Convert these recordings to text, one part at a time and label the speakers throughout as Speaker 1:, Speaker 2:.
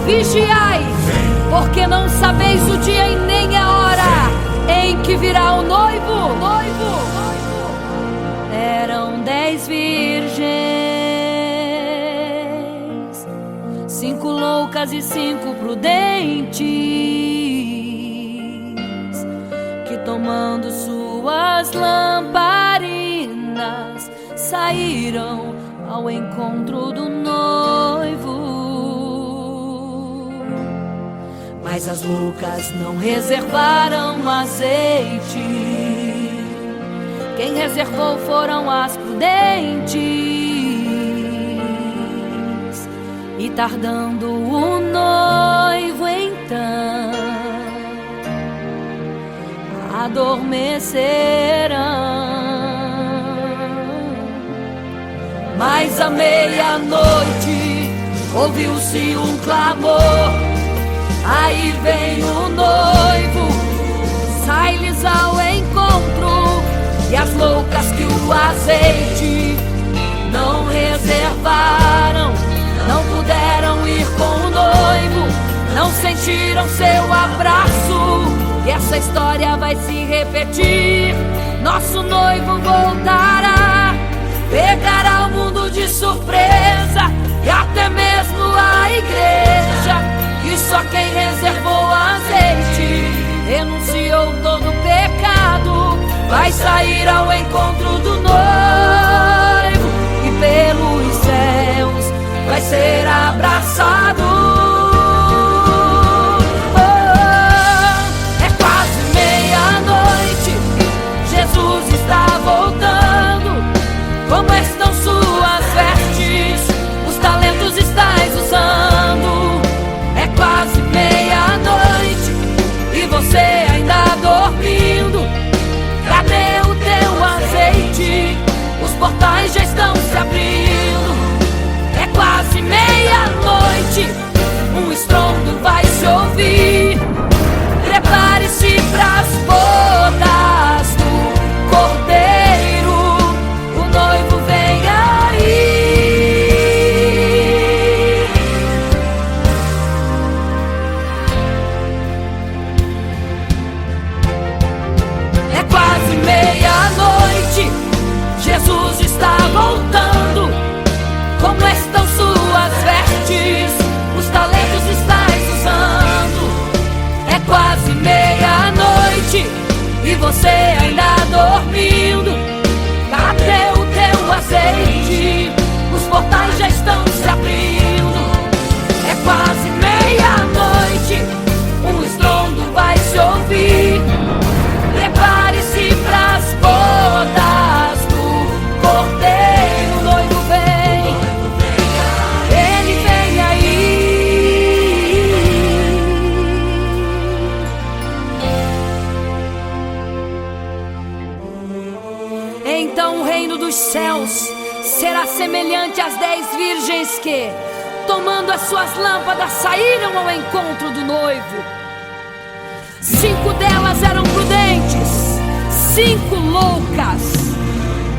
Speaker 1: Vigiai, porque não sabeis o dia e nem a hora em que virá o noivo. Eram 10 virgens, 5 loucas e 5 prudentes, que tomando suas lamparinas saíram ao encontro do noivo. Mas as loucas não reservaram azeite. Quem reservou foram as prudentes. E tardando o noivo então, adormecerão. Mas à meia-noite ouviu-se um clamor: aí vem o noivo, sai-lhes ao encontro. E as loucas que o azeite não reservaram, não puderam ir com o noivo, não sentiram seu abraço. E essa história vai se repetir. Nosso noivo voltará, pegará o mundo de surpresa, e até mesmo a igreja. E só quem reservou azeite, renunciou todo o pecado, vai sair ao encontro do noivo, e pelos céus vai ser abraçado. É quase meia-noite, Jesus está voltando. Como estão suas vestes? Os talentos estais usando. É quase meia-noite e você ainda dormindo. Cadê o teu azeite? Os portais já estão se abrindo. É quase meia-noite, um estrondo vai se ouvir. Prepare-se pras bodas do Cordeiro, o noivo vem aí. É quase meia-noite, Jesus está voltando. Como estão suas vestes? Os talentos estais usando. É quase meia-noite e você ainda dormindo. Cadê o teu azeite? Os portais já estão se abrindo. É quase meia-noite, um estrondo vai se ouvir. Prepare-se pras bodas do Cordeiro, o noivo vem, ele vem aí. Então o reino dos céus será semelhante às 10 virgens que, tomando as suas lâmpadas, saíram ao encontro do noivo. 5 delas eram prudentes, 5 loucas.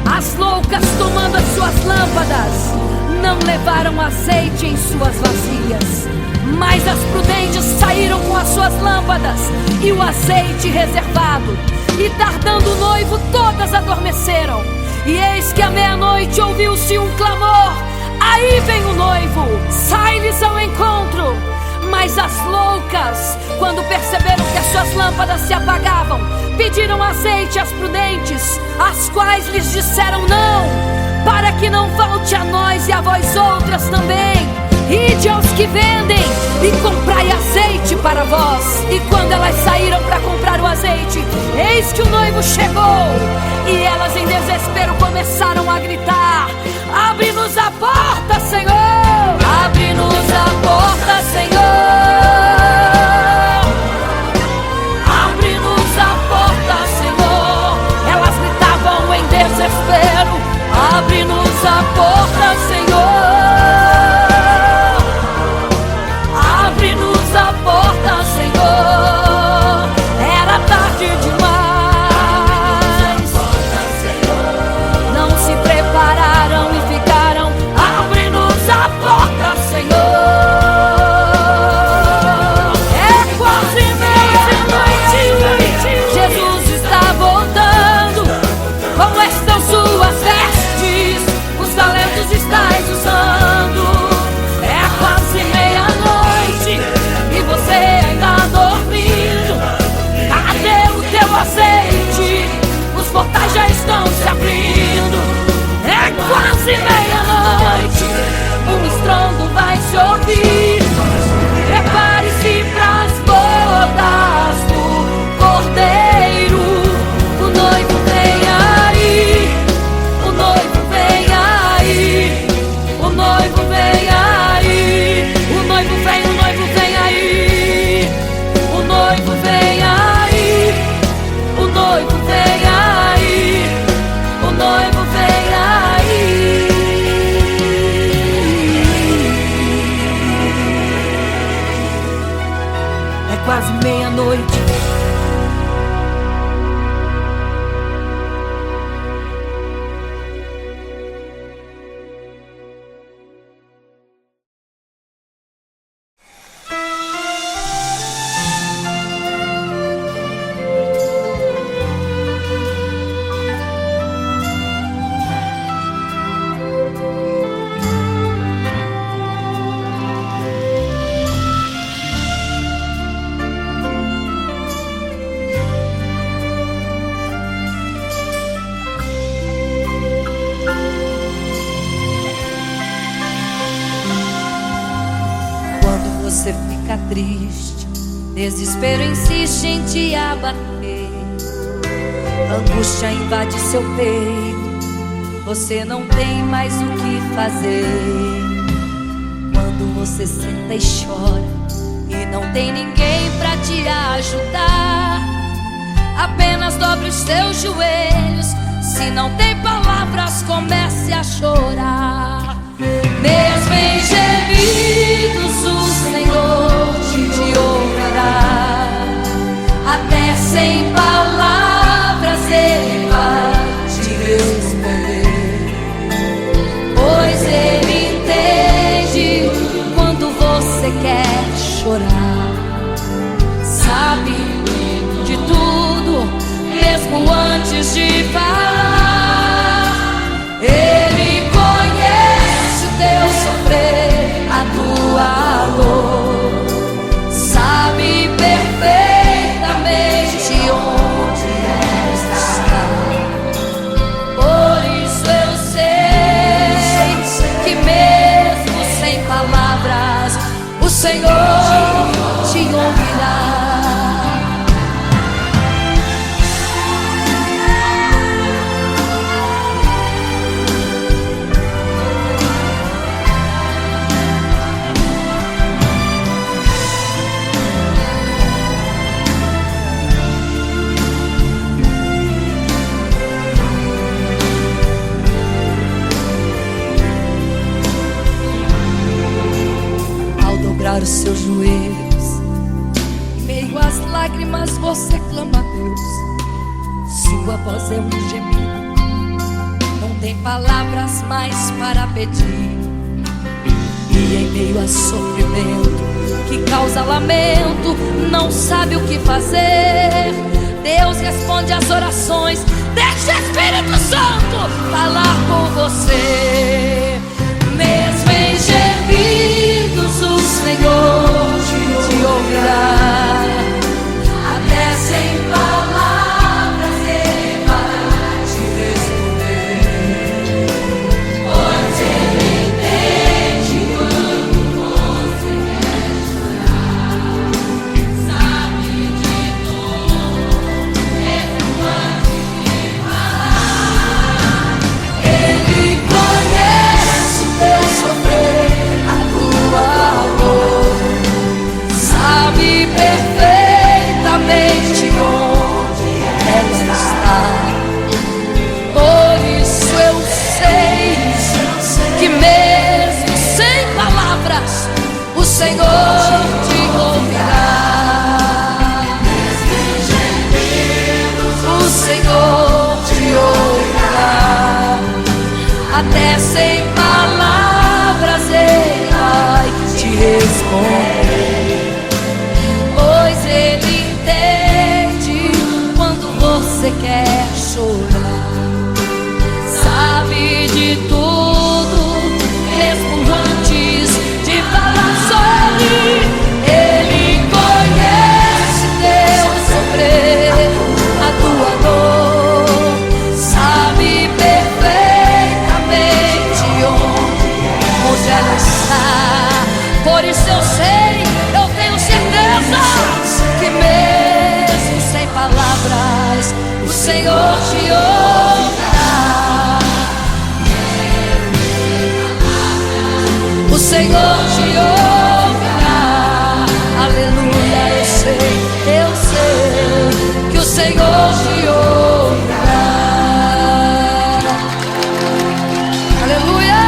Speaker 1: As loucas, tomando as suas lâmpadas, não levaram azeite em suas vasilhas. Mas as prudentes saíram com as suas lâmpadas e o azeite reservado. E tardando o noivo, todas adormeceram. E eis que à meia-noite ouviu-se um clamor: aí vem o noivo, sai-lhes ao encontro. Mas as loucas, quando perceberam que as suas lâmpadas se apagavam, pediram azeite às prudentes, as quais lhes disseram: não, para que não falte a nós e a vós outras também. Ide aos que vendem e comprai azeite para vós. E quando elas saíram para comprar o azeite, eis que o noivo chegou. E elas em desespero começaram a gritar: abre-nos a porta, Senhor! Abre-nos a porta, Senhor! Abre-nos a porta, Senhor! Elas gritavam em desespero: abre-nos a porta, Senhor! Abre-nos a porta, Senhor! Era tarde demais. Não se prepararam e você fica triste, desespero insiste em te abater, angústia invade seu peito, você não tem mais o que fazer. Quando você senta e chora e não tem ninguém pra te ajudar, apenas dobre os seus joelhos. Se não tem palavras, comece a chorar. Mesmo em gemidos o Senhor te ouvirá, até sem palavras Ele vai te responder, pois Ele entende quando você quer chorar. Sabe de tudo, mesmo antes de falar. Ele conhece o teu sofrer, a tua dor, sabe perfeitamente onde está. Por isso eu sei que mesmo sem palavras o Senhor te ouvirá. Os seus joelhos, em meio às lágrimas você clama a Deus. Sua voz é um gemido, não tem palavras mais para pedir. E em meio a sofrimento que causa lamento, não sabe o que fazer. Deus responde às orações, deixa o Espírito Santo falar por você. Mesmo em gemidos o Senhor te ouvirá, até sem palavras Ele vai te responder, pois Ele entende quando você quer chorar. Sabe de tudo, mesmo antes de falar. Ele conhece o teu sofrer, a tua dor, sabe perfeitamente onde ela está. Por isso eu sei que mesmo sem palavras o Senhor te ouvirá. O Senhor te ouvirá, até sem palavras Ele vai te responder, pois Ele entende quando você quer chorar. Sabe de tudo, mesmo antes de falar sobre. Ele conhece teu sofrer, a tua dor, sabe perfeitamente onde ela está. Por isso eu sei, eu tenho certeza que mesmo sem palavras o Senhor te ouvirá. O Senhor te ouvirá. Aleluia, eu sei que o Senhor te ouvirá. Aleluia.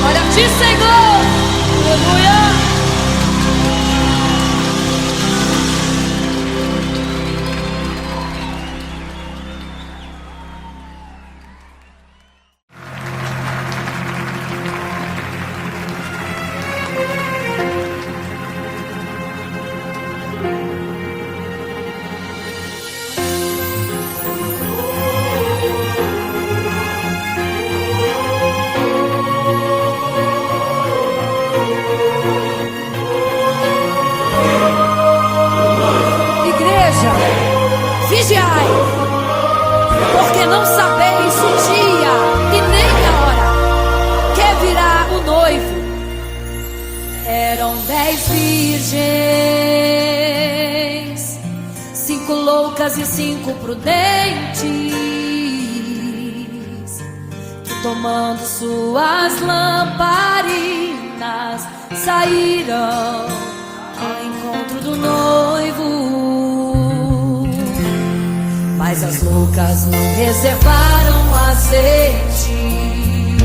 Speaker 1: Olha a ti, Senhor. Aleluia. loucas e 5 prudentes, que tomando suas lamparinas saíram ao encontro do noivo. Mas as loucas não reservaram azeite,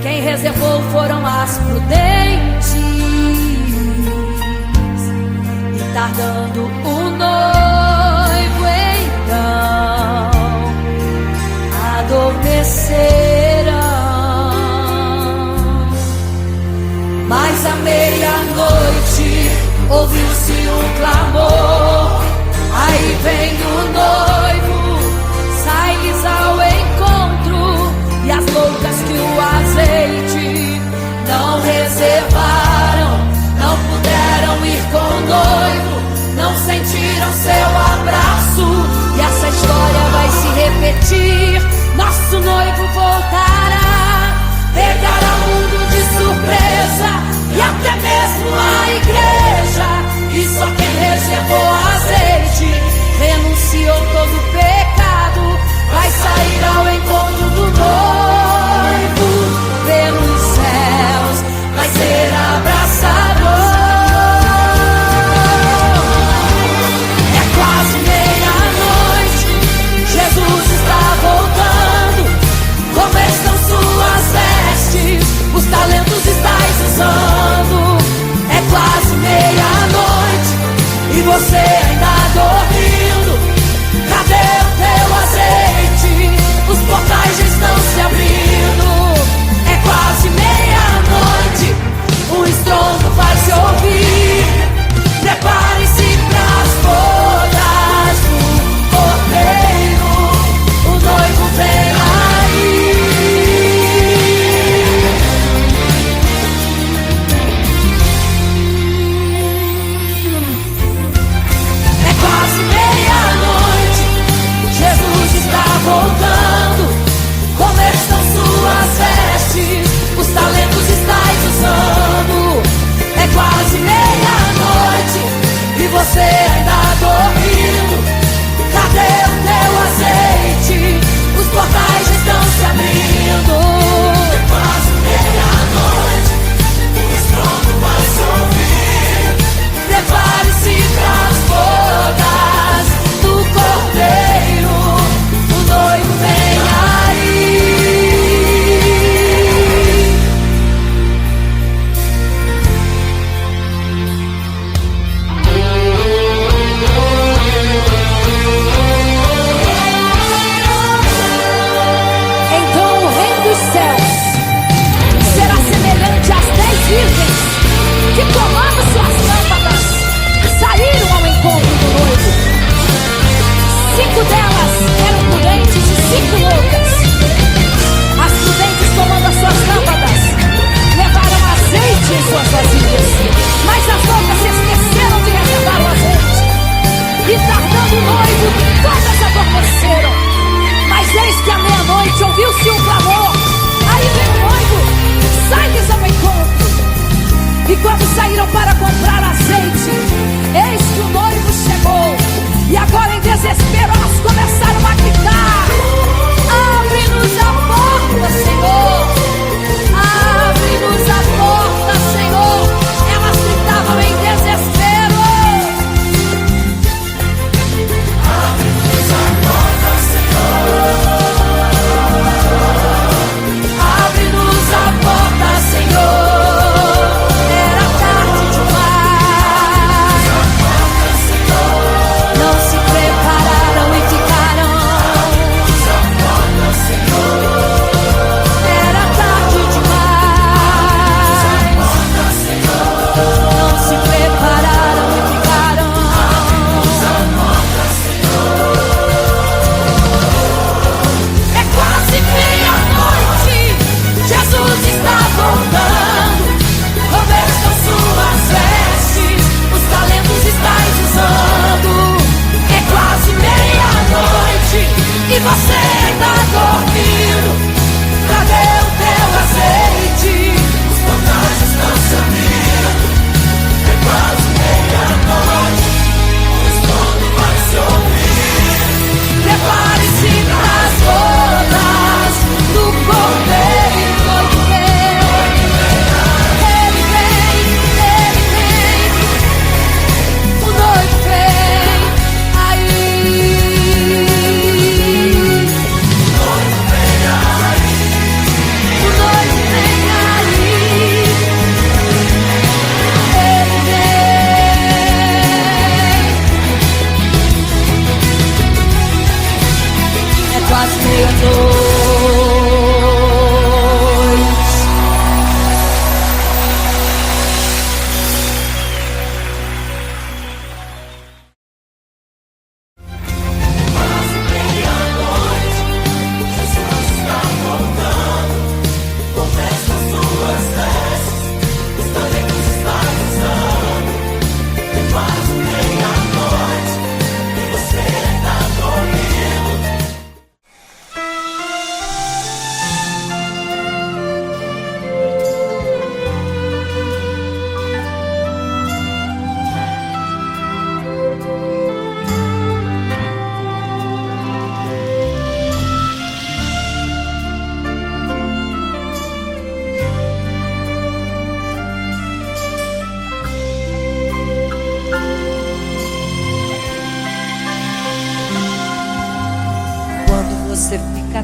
Speaker 1: quem reservou foram as prudentes. E tardando o noivo então adormeceram. Mas à meia-noite ouviu-se um clamor, aí vem o noivo, sai-lhes ao encontro. E as loucas que o azeite não reservaram, não puderam ir com o noivo, não sentiram seu abraço. E essa história vai se repetir, nosso noivo voltará, pegará o mundo de surpresa e até mesmo a igreja. E só quem reservou azeite, renunciou todo o pecado, vai sair ao encontro do noivo. Pelos céus vai ser abraçador. É quase meia-noite, Jesus está voltando. Como estão suas vestes? Os talentos estáis usando. É quase meia-noite e você ainda dormindo. Cadê o teu azeite? Os portais já estão se abrindo. É quase meia-noite, o estrondo vai se ouvir. Prepare-se pras bodas do Cordeiro, o noivo vem aí. É quase meia-noite, Jesus está voltando. Como estão suas vestes? Os talentos estáis usando. É quase meia-noite e você ainda dormindo. Cadê o teu azeite? Os portais já estão se abrindo. É quase meia-noite, o estrondo vai se ouvir. Prepare-se pras bodas do Cordeiro, o noivo vem aí. Então o reino dos céus será semelhante às 10 virgens que, tomando suas lâmpadas, saíram ao encontro do noivo. 5 delas eram prudentes e 5 loucas. As prudentes, tomando as suas lâmpadas, levaram azeite em suas vasilhas, mas as loucas se esqueceram de reservar o azeite. E tardando o noivo, todas adormeceram. Mas eis que à meia-noite ouviu-se um clamor, aí vem o noivo, sai-lhes ao encontro. E quando saíram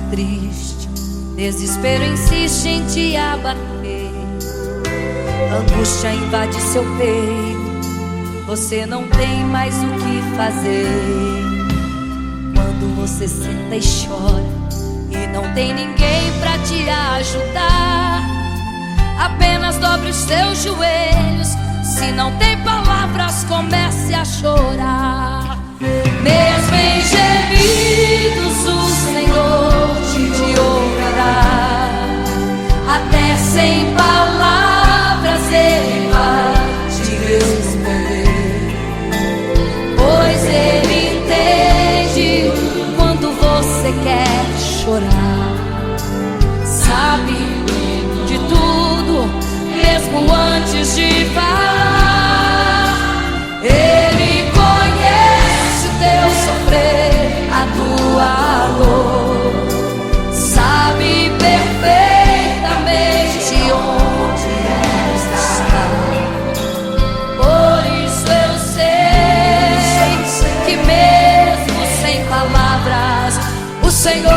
Speaker 1: triste, desespero insiste em te abater, angústia invade seu peito, você não tem mais o que fazer. Quando você senta e chora e não tem ninguém pra te ajudar, apenas dobre os seus joelhos. Se não tem palavras, comece a chorar. Mesmo em gemidos, o Senhor te ouvirá. Até sem palavras Ele vai te responder, pois Ele entende quando você quer chorar. Sabe de tudo, mesmo antes de falar. Ele conhece o teu sofrer, a tua dor, sabe perfeitamente onde está. Por isso eu sei que mesmo sem palavras o Senhor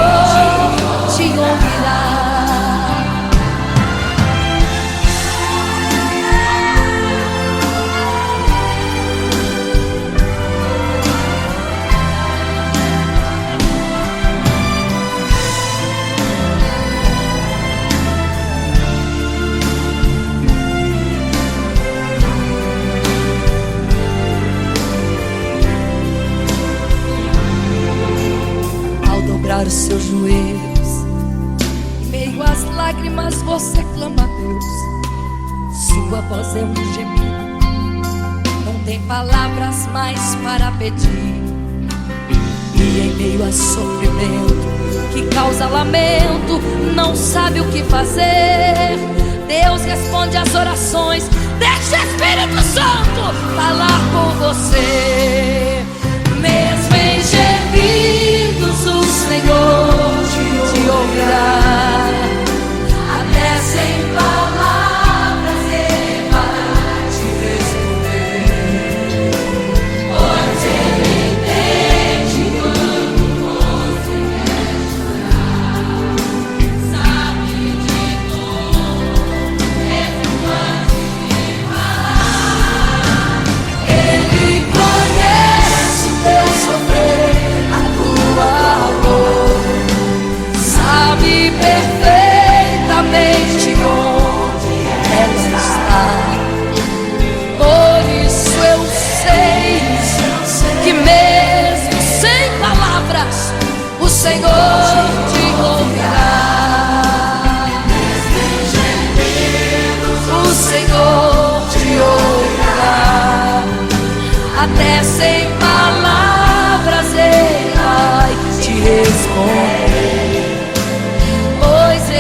Speaker 1: te ouvirá. Os seus joelhos, em meio às lágrimas você clama a Deus. Sua voz é um gemido, não tem palavras mais para pedir. E em meio a sofrimento que causa lamento, não sabe o que fazer. Deus responde às orações, deixa o Espírito Santo falar com você. Mesmo em gemidos o Senhor te ouvirá. Até sem palavras Ele vai te responder, pois Ele entende quando você quer chorar. Sabe de tudo, mesmo antes de falar. Ele conhece o teu sofrer, a tua dor, sabe perfeitamente onde ela está. Por isso eu sei que mesmo sem palavras o Senhor te ouvirá. O Senhor te ouvirá. Até sem palavras Ele vai te responder, pois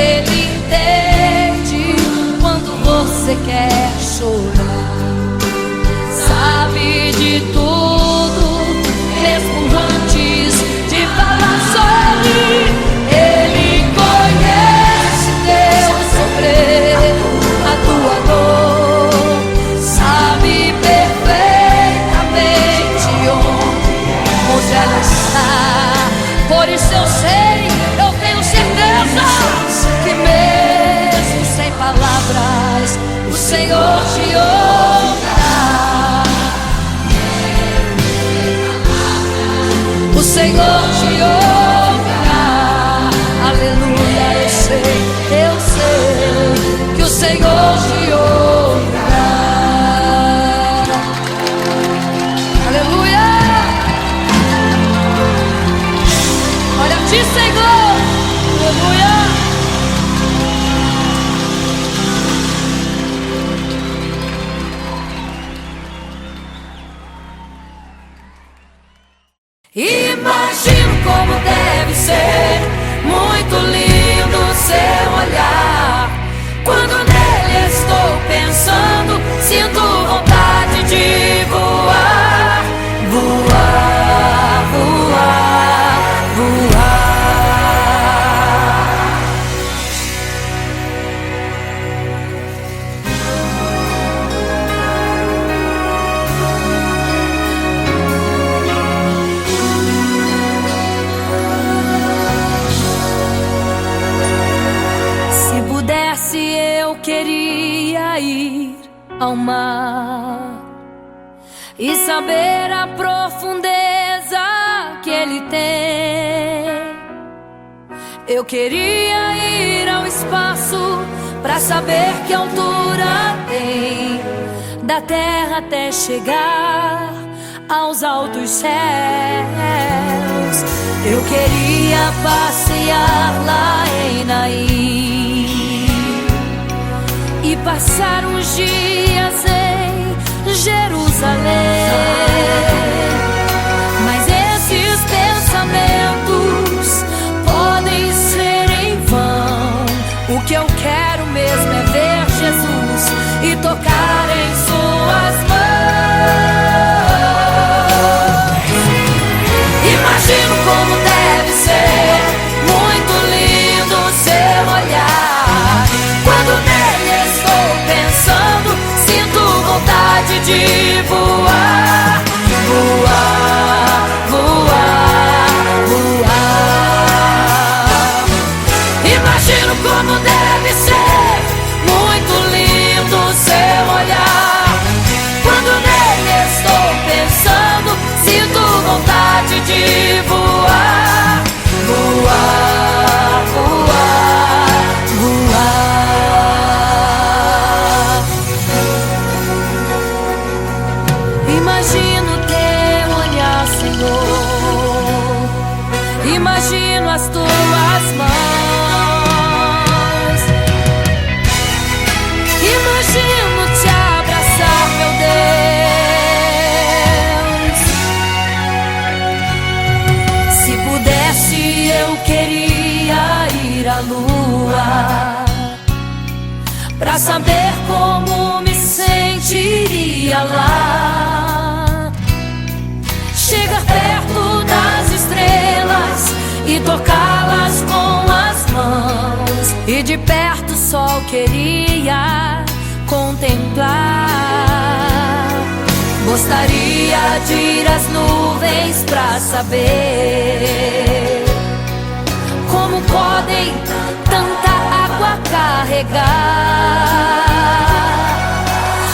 Speaker 1: queria ir ao mar e saber a profundeza que ele tem. Eu queria ir ao espaço pra saber que altura tem, da terra até chegar aos altos céus. Eu queria passear lá em Naim e passar uns dias em Jerusalém. Mas esses pensamentos podem ser em vão. O que eu quero mesmo é ver Jesus e tocar em suas mãos. Imagino como deve ser muito lindo seu olhar. Quando nele estou pensando, sinto vontade de voar, voar, voar, voar. Imagino como deve ser muito lindo seu olhar. Quando nele estou pensando, sinto vontade de voar, voar, voar, voar. Imagino teu olhar, Senhor. Imagino as tuas mãos. Imagino te abraçar, meu Deus. Se pudesse, eu queria ir à lua pra saber como me sentiria lá. Chegar perto das estrelas e tocá-las com as mãos, e de perto só queria contemplar. Gostaria de ir às nuvens pra saber como podem tanta água carregar.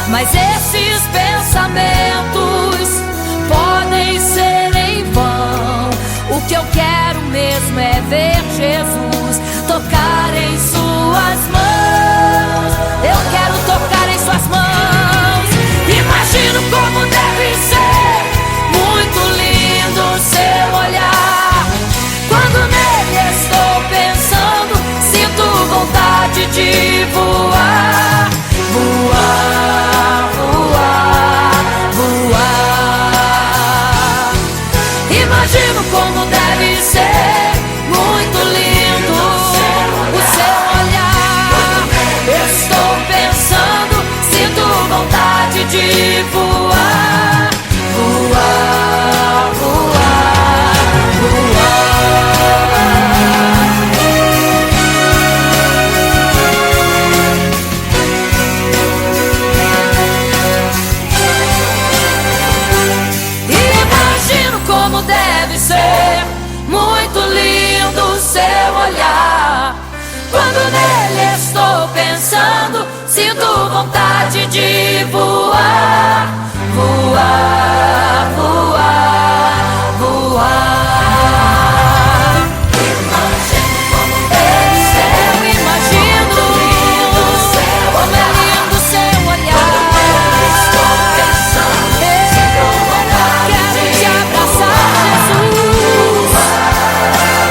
Speaker 1: Mas esses pensamentos podem ser em vão. O que eu quero mesmo é ver Jesus, tocar em suas mãos. Eu quero tocar em suas mãos. Imagino como deve ser muito lindo seu olhar. Quando nele estou pensando, sinto vontade de voar, voar, voar, voar. Imagino como deve ser muito lindo o seu olhar. Estou pensando, sinto vontade de voar, voar, voar, voar. Imagino como deve ser muito lindo o seu olhar. Quando nele estou pensando, sinto vontade de voar, voar, voar, voar. Imagino como deve ser, eu imagino como é lindo o seu olhar. Estou pensando, sinto vontade, quero te abraçar, Jesus.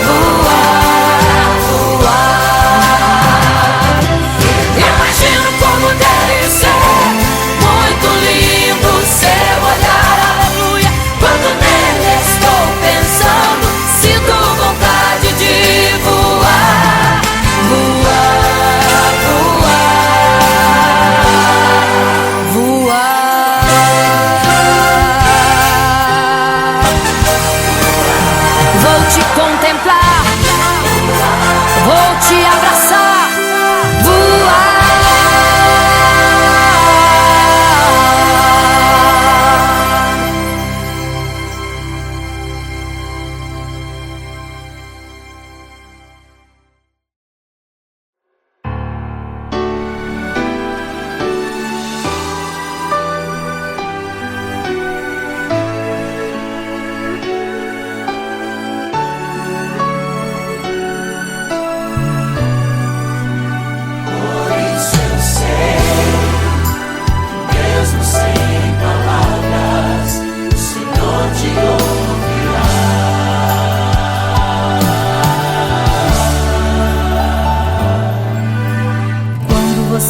Speaker 1: Voar, voar. Imagino como deve ser muito lindo o seu olhar.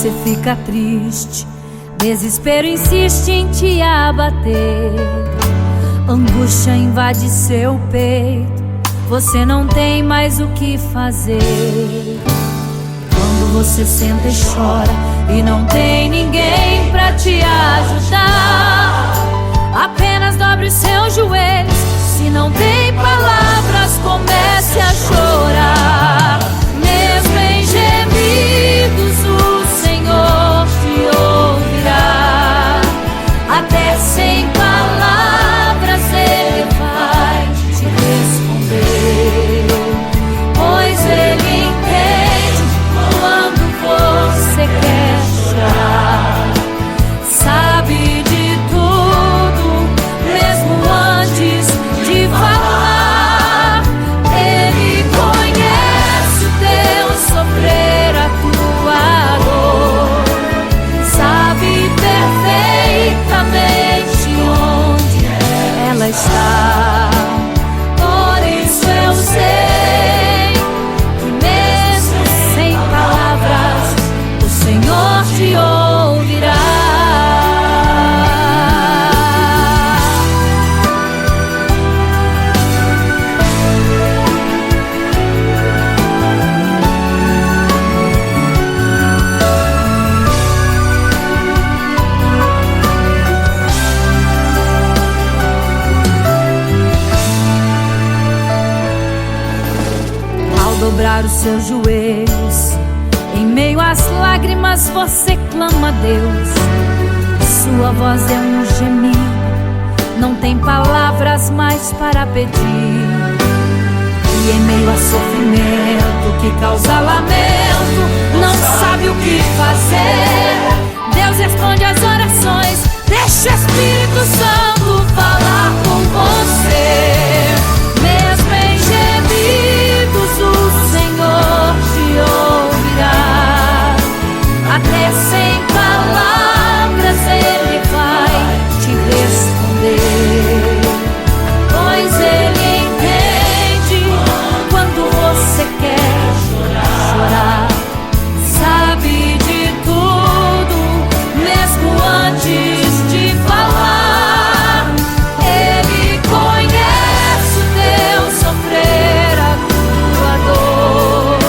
Speaker 1: você fica triste, desespero insiste em te abater, angústia invade seu peito, você não tem mais o que fazer. Quando você senta e chora e não tem ninguém pra te ajudar, apenas dobre os seus joelhos. Se não tem palavras, comece a chorar. Mesmo em gemidos, o Senhor te ouvirá. Até sem palavras Ele vai te responder, pois Ele entende quando você quer chorar. Sabe de tudo, mesmo antes de falar. Ele conhece o teu sofrer, a tua dor. Sabe perfeitamente onde ela está. Por isso eu sei que mesmo sem palavras o Senhor te ouvirá. Dobrar os seus joelhos, em meio às lágrimas você clama a Deus. Sua voz é um gemido, não tem palavras mais para pedir. E em meio a sofrimento que causa lamento, não sabe o que fazer. Deus responde às orações, deixa o Espírito Santo falar com você. Mesmo em gemidos o Senhor te ouvirá. Até sem palavras Ele vai te responder, pois Ele entende quando você quer chorar. Sabe de tudo, mesmo antes de falar. Ele conhece o teu sofrer, a tua dor.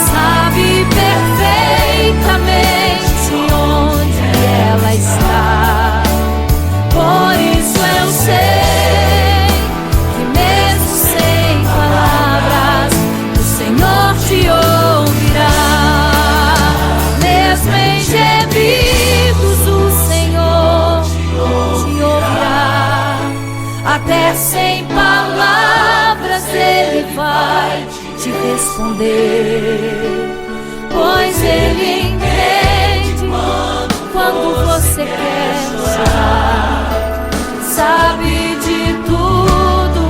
Speaker 1: Sabe perfeitamente onde ela está. Por isso eu sei que mesmo sem palavras o Senhor te ouvirá. Mesmo em gemidos o Senhor te ouvirá. Até sem palavras Ele vai te responder, pois Ele entende quando você quer chorar. Sabe de tudo,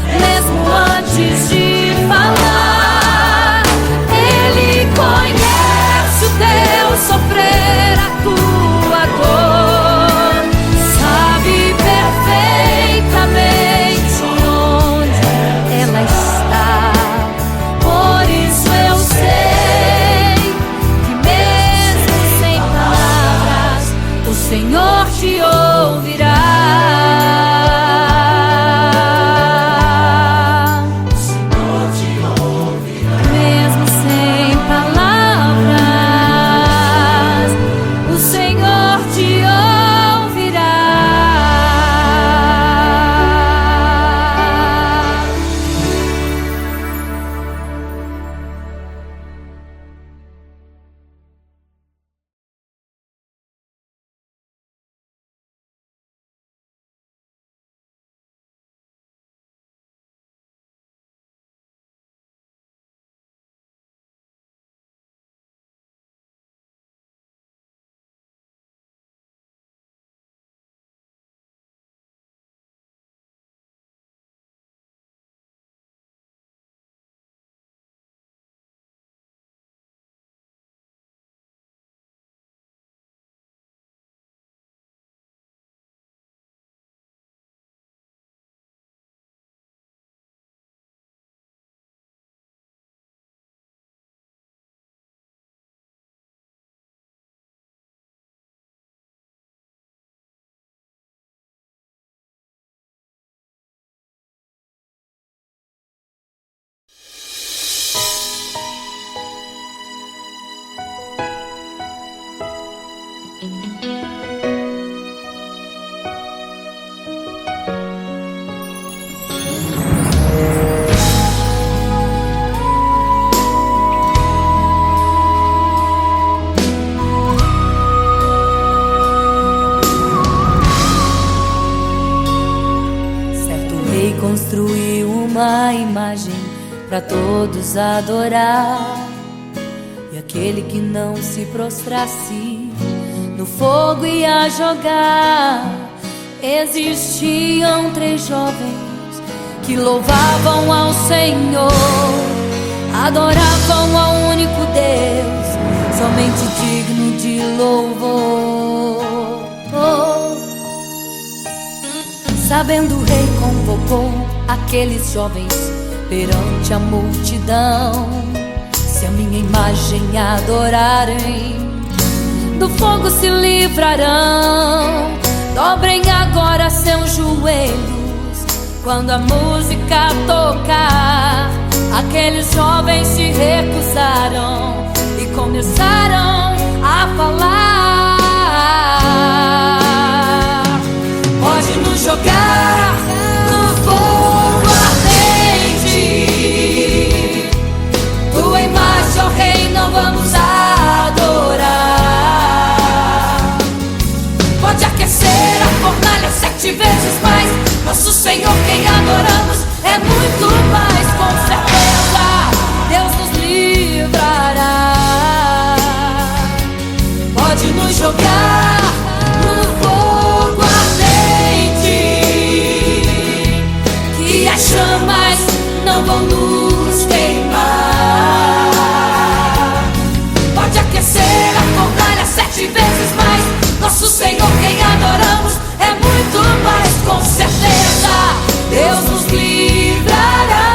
Speaker 1: mesmo antes de falar. Ele conhece o teu sofrer, a tua dor. Sabe perfeitamente onde ela está. Por isso eu sei pra todos adorar. E aquele que não se prostrasse no fogo ia jogar. Existiam 3 jovens que louvavam ao Senhor, adoravam ao único Deus, somente digno de louvor. Sabendo, o rei convocou aqueles jovens perante a multidão. Se a minha imagem adorarem, do fogo se livrarão. Dobrem agora seus joelhos quando a música tocar. Aqueles jovens se recusaram e começaram a falar: pode nos jogar no fogo ardente, tua imagem, ó Rei, não vamos adorar. Pode aquecer a fornalha 7 vezes mais, nosso Senhor quem adoramos é muito mais. Com certeza Deus nos livrará. Pode nos jogar no fogo ardente, que as chamas não vão nos queimar. Pode aquecer a fornalha 7 vezes mais, nosso Senhor quem adoramos é muito mais. Com certeza Deus nos livrará.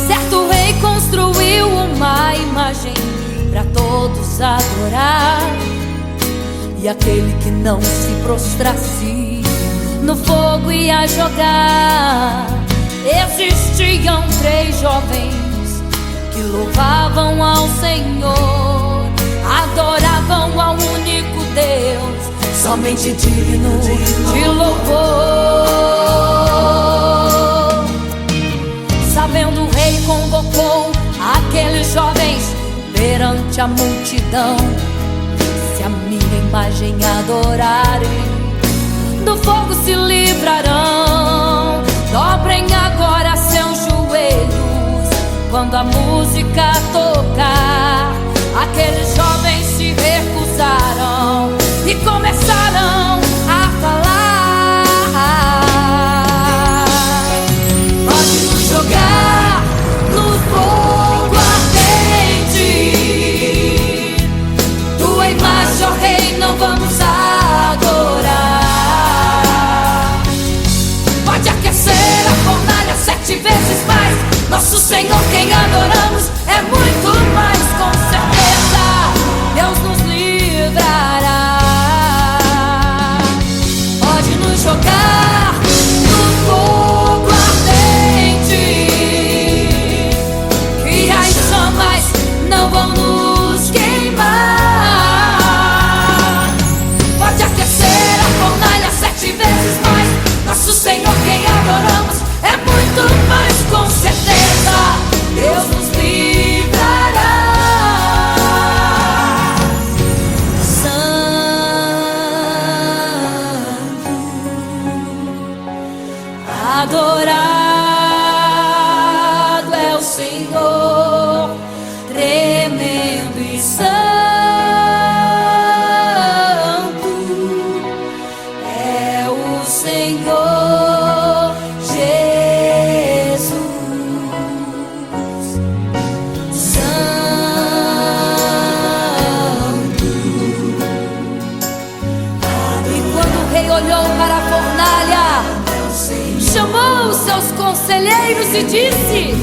Speaker 1: Certo rei construiu uma imagem para todos adorar. E aquele que não se prostrasse no fogo ia jogar. Existiam 3 jovens que louvavam ao Senhor, adoravam ao único Deus, somente digno de louvor. Sabendo, o rei convocou aqueles jovens perante a multidão. Se a minha imagem adorarem, do fogo se livrarão. Dobrem agora seus joelhos quando a música tocar. Aqueles jovens se recusaram e começaram a falar: pode nos jogar no fogo ardente, tua imagem, ó Rei, não vamos adorar. Pode aquecer a fornalha 7 vezes mais, nosso Senhor quem adoramos é muito mais. Com certeza Deus nos livrará. Pode nos jogar no fogo ardente, que as chamas não vão nos queimar. Pode aquecer a fornalha 7 vezes mais, nosso Senhor quem adoramos é muito mais. Com certeza Deus nos livrará. Santo, adorado é o Senhor, tremendo e santo é o Senhor Jesus. Santo. E quando o rei olhou para a fornalha, chamou os seus conselheiros e disse: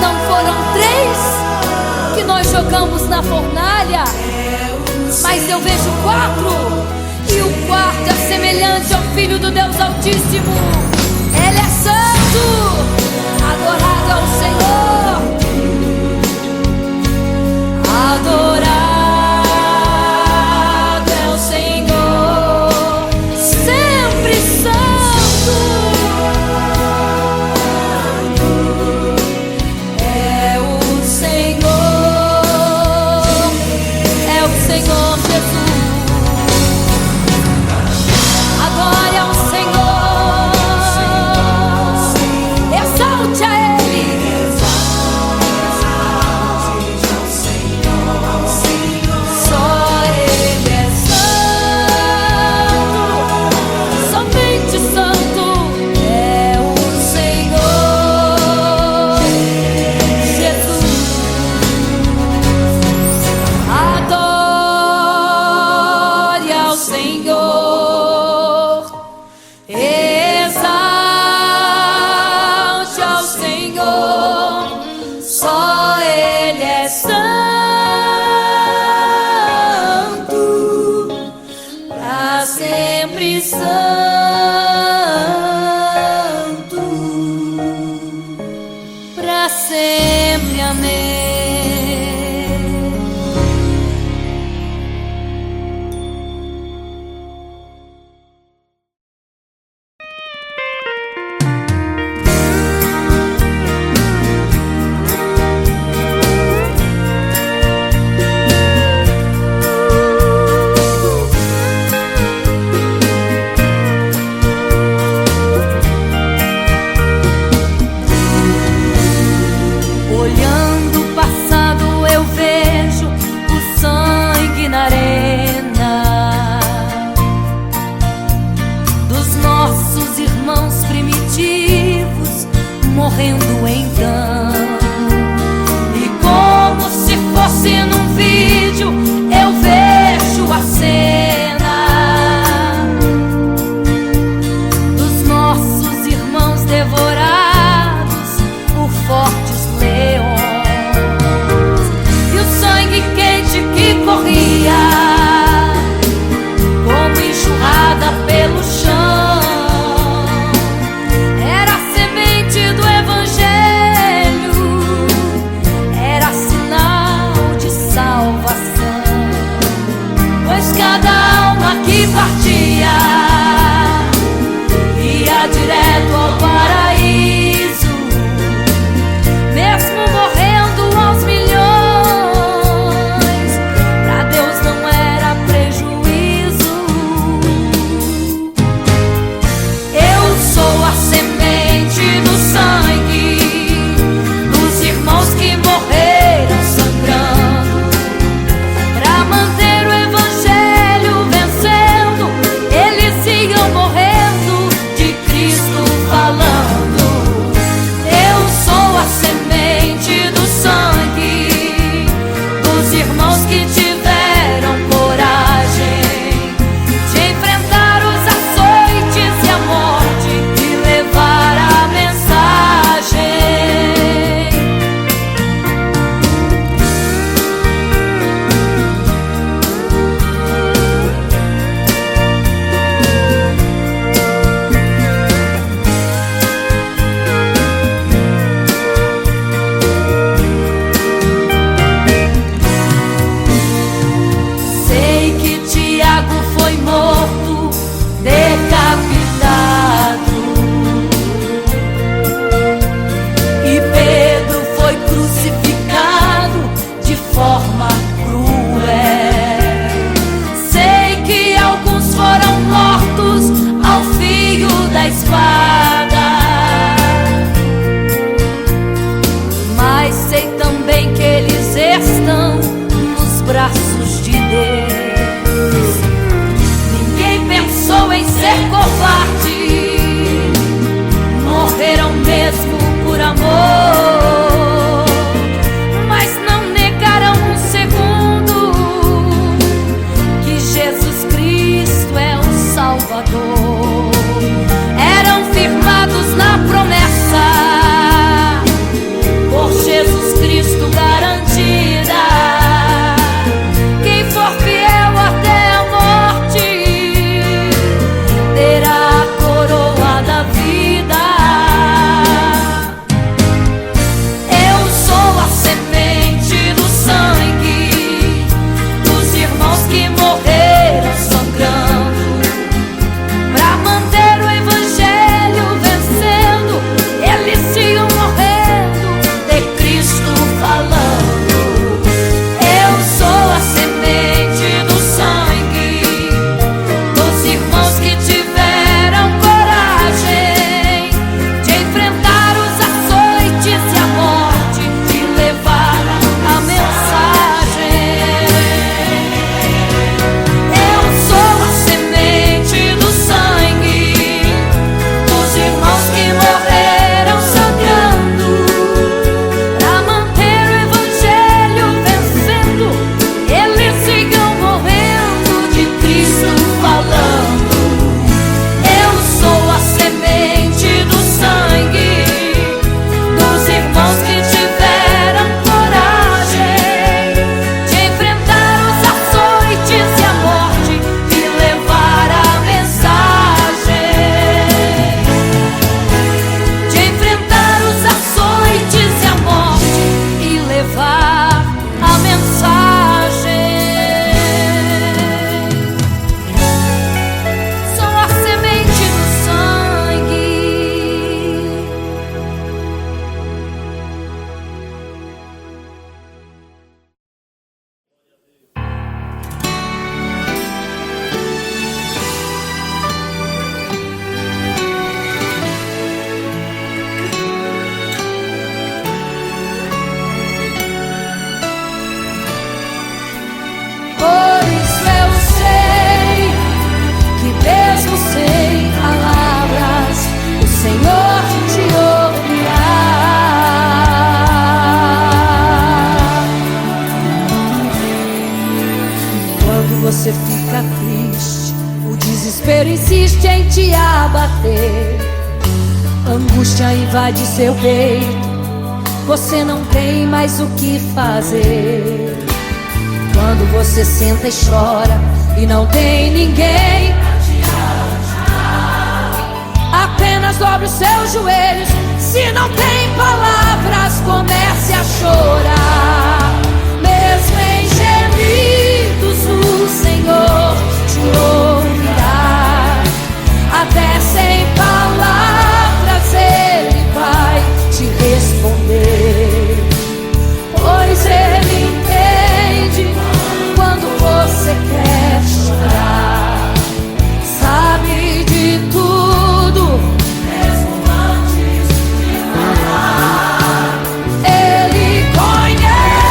Speaker 1: não foram 3 que nós jogamos na fornalha, mas eu vejo 4, e o quarto é semelhante ao Filho do Deus Altíssimo. Ele é santo, adorado ao Senhor, adorado é o Senhor, sempre santo. que tiveram coragem de enfrentar os açoites e a morte e levar a mensagem. Sei que Tiago foi morto, decapitado, e Pedro foi crucificado de forma cruel. Sei que alguns foram mortos ao fio da espada, mas sei também que eles estão nos braços de Deus. Ninguém pensou em ser covarde, morreram mesmo por amor, mas não negaram um segundo que Jesus Cristo é o Salvador. Eram firmados na promessa, por Jesus Cristo garantida. Quem for fiel até a morte terá a coroa da vida. Eu sou a semente do sangue dos irmãos que morreram sangrando pra manter o evangelho vencendo. Eles sigam morrendo, de Cristo falando. Eu sou a semente do sangue dos irmãos que tiveram coragem de enfrentar os açoites e a morte e levar a mensagem. Eu sou a semente do sangue dos irmãos que morreram sangrando pra manter o evangelho vencendo. Eles sigam morrendo, de Cristo falando. Eu sou a semente do sangue dos irmãos que tiveram coragem de enfrentar os açoites e a morte e levar a mensagem. De enfrentar os açoites e a morte e levar a mensagem. Sou a semente do sangue. Por isso eu sei que mesmo sem palavras o Senhor te ouvirá. Quando você fica triste, o desespero insiste em te abater. Angústia invade seu peito, você não tem mais o que fazer. Quando você senta e chora e não tem ninguém, apenas dobre os seus joelhos. Se não tem palavras, comece a chorar. Mesmo em gemidos, o Senhor te ouvirá. Até sem palavras Ele vai te responder, pois Ele entende quando você quer chorar. Sabe de tudo, mesmo antes de falar. Ele conhece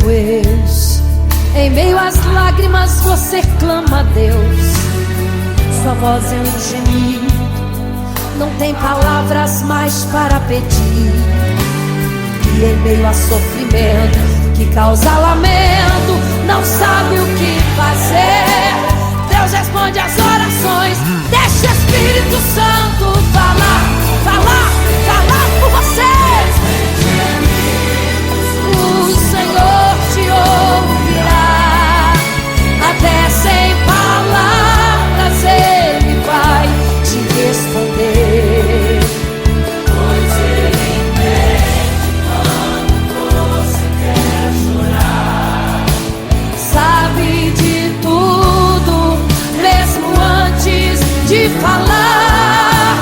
Speaker 1: joelhos, em meio às lágrimas você clama a Deus. Sua voz é um gemido, não tem palavras mais para pedir. E em meio a sofrimento que causa lamento, não sabe o que fazer. Deus responde às orações. Deixa o Espírito Santo falar, falar, falar por você. O Senhor te ouvirá, até sem palavras Ele vai te responder. Pois Ele entende quando você quer chorar, sabe de tudo, mesmo antes de falar.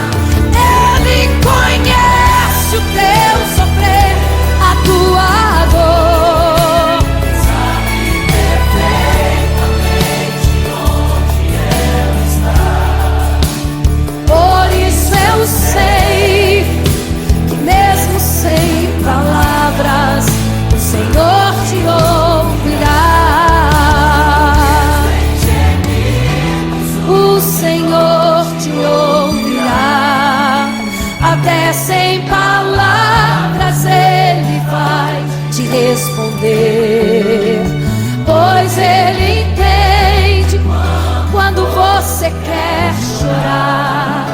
Speaker 1: Ele conhece o teu sofrer, a tua dor, sabe perfeitamente onde ela está. Por isso eu sei que mesmo sem palavras o Senhor te ouvirá. O Senhor te ouvirá, até sem palavras Ele vai te responder. Pois Ele entende quando você quer chorar,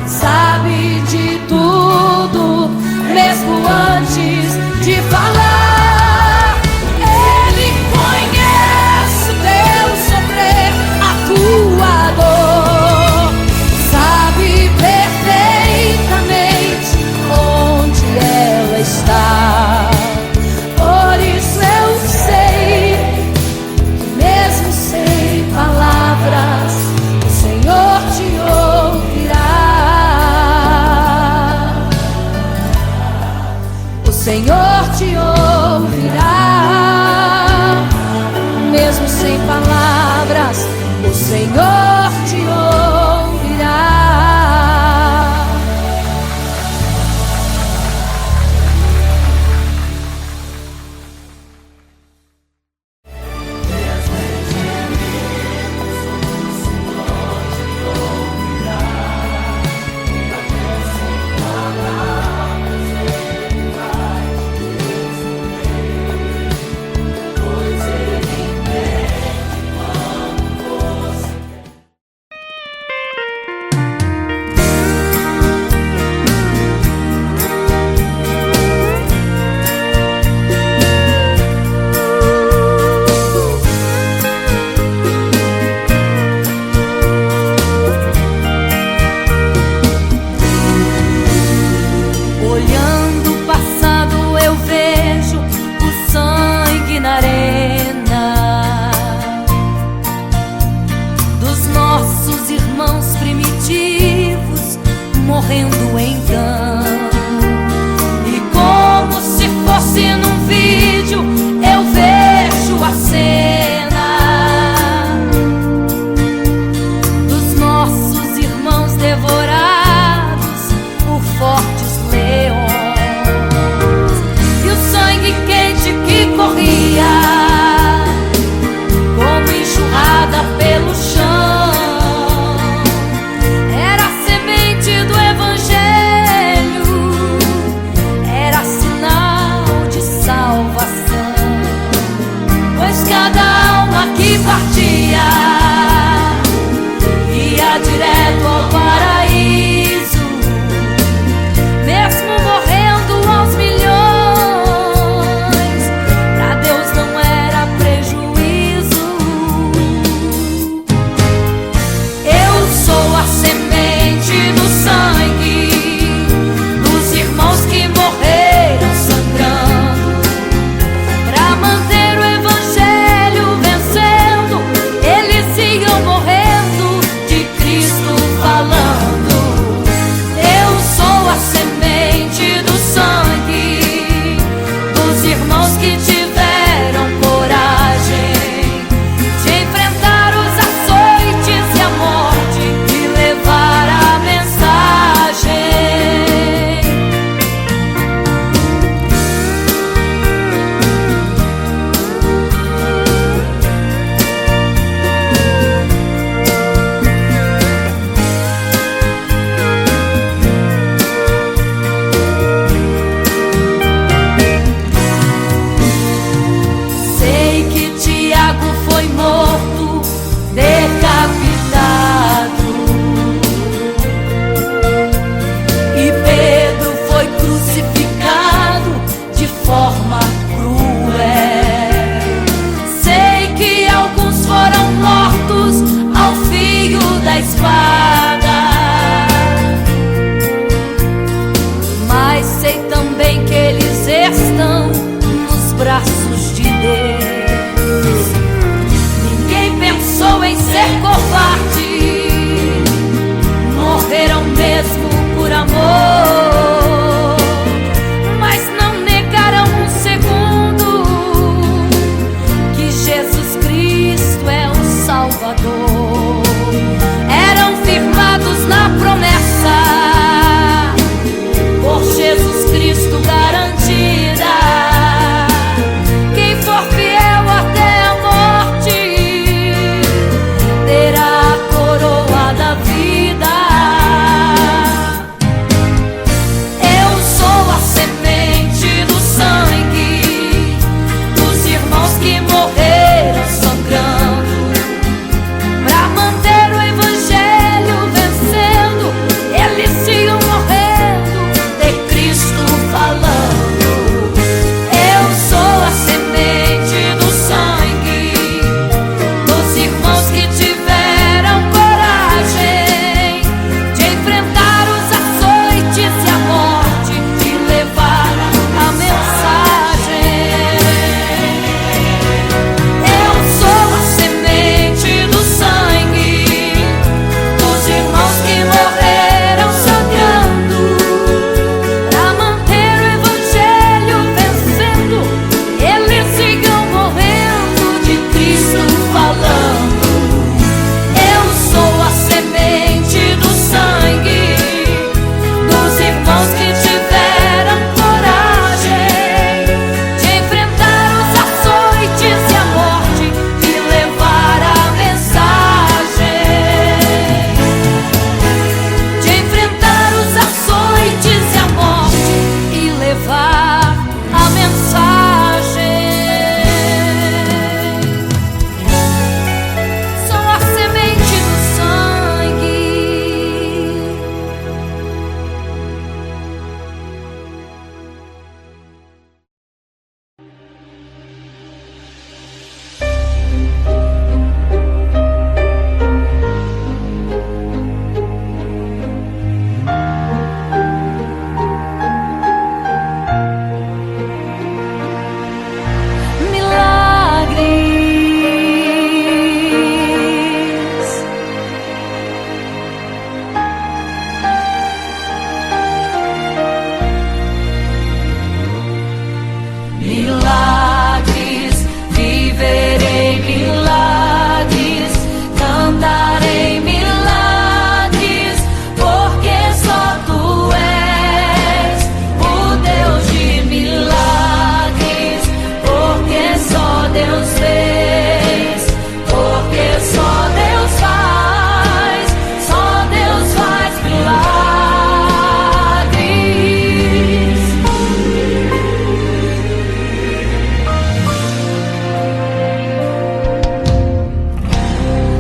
Speaker 1: sabe de tudo, mesmo antes de falar. Ele conhece o teu sofrer, a tua dor, sabe perfeitamente onde ela está. Por isso eu sei que mesmo sem palavras o Senhor te ouvirá. O Senhor te ouvirá, mesmo sem palavras o Senhor te ouvirá. Olhando o passado eu vejo o sangue na arena dos nossos irmãos primitivos morrendo então. E como se fosse num vídeo eu vejo a cena dos nossos irmãos devorados por fortes leões, e o sangue quente que corria como enxurrada pelo chão era a semente do Evangelho, era sinal de salvação. Pois cada alma que partia ia direto ao paraíso, mesmo morrendo aos milhões, pra Deus não era prejuízo. Eu sou a semente do sangue dos irmãos que morreram sangrando pra manter o Evangelho vencendo. Eles que Tiago foi morto, decapitado, e Pedro foi crucificado de forma cruel. Sei que alguns foram mortos ao fio da espada, mas sei também que eles estão nos braços de Deus. Ninguém pensou em ser covarde, morreram mesmo por amor, mas não negaram um segundo que Jesus Cristo é o Salvador. Eram firmados na promessa, por Jesus Cristo garantida. Quem for fiel até a morte terá a coroa da vida. Eu sou a semente do sangue dos irmãos que morreram sangrando pra manter o evangelho vencendo. Eles sigam morrendo, de Cristo falando. Eu sou a semente do sangue dos irmãos que tiveram coragem de enfrentar os açoites e a morte, de levar a mensagem. Eu sou a semente do sangue dos irmãos que morreram sangrando pra manter o evangelho vencendo. Eles sigam morrendo, de Cristo falando. Eu sou a semente do sangue dos irmãos que tiveram coragem de enfrentar os açoites e a morte, de levar a mensagem. De enfrentar os açoites e a morte e levar a mensagem. Sou a semente do sangue. Milagres, milagres, viverei milagres, cantarei milagres, porque só tu és o Deus de milagres, porque só Deus fez, porque só Deus faz milagres.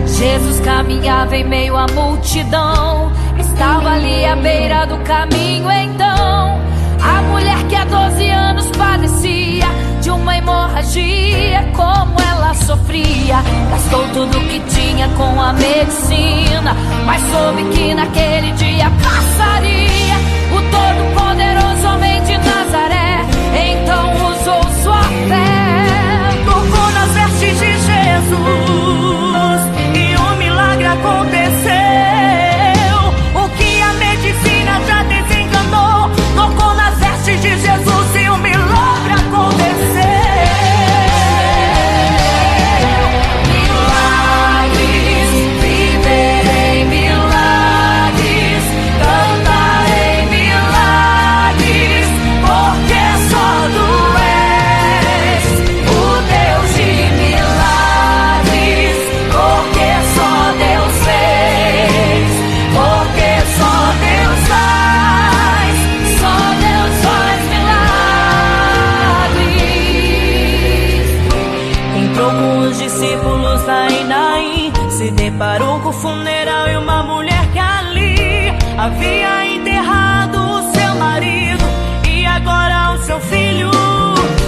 Speaker 1: Jesus caminhava em meio à multidão, estava ali à beira do caminho. Então a mulher que há 12 anos padecia de uma hemorragia, como ela sofria, gastou tudo que tinha com a medicina, mas soube que naquele dia passaria. O Todo-Poderoso homem de Nazaré então usou sua fé,
Speaker 2: Tocou nas vestes de Jesus e um milagre aconteceu. O que a medicina já desenganou, tocou nas vestes de Jesus e um milagre aconteceu.
Speaker 1: milagres, viverei milagres,
Speaker 2: com os discípulos lá em Naim, se deparou com o funeral e uma mulher que ali havia enterrado o seu marido e agora o seu filho.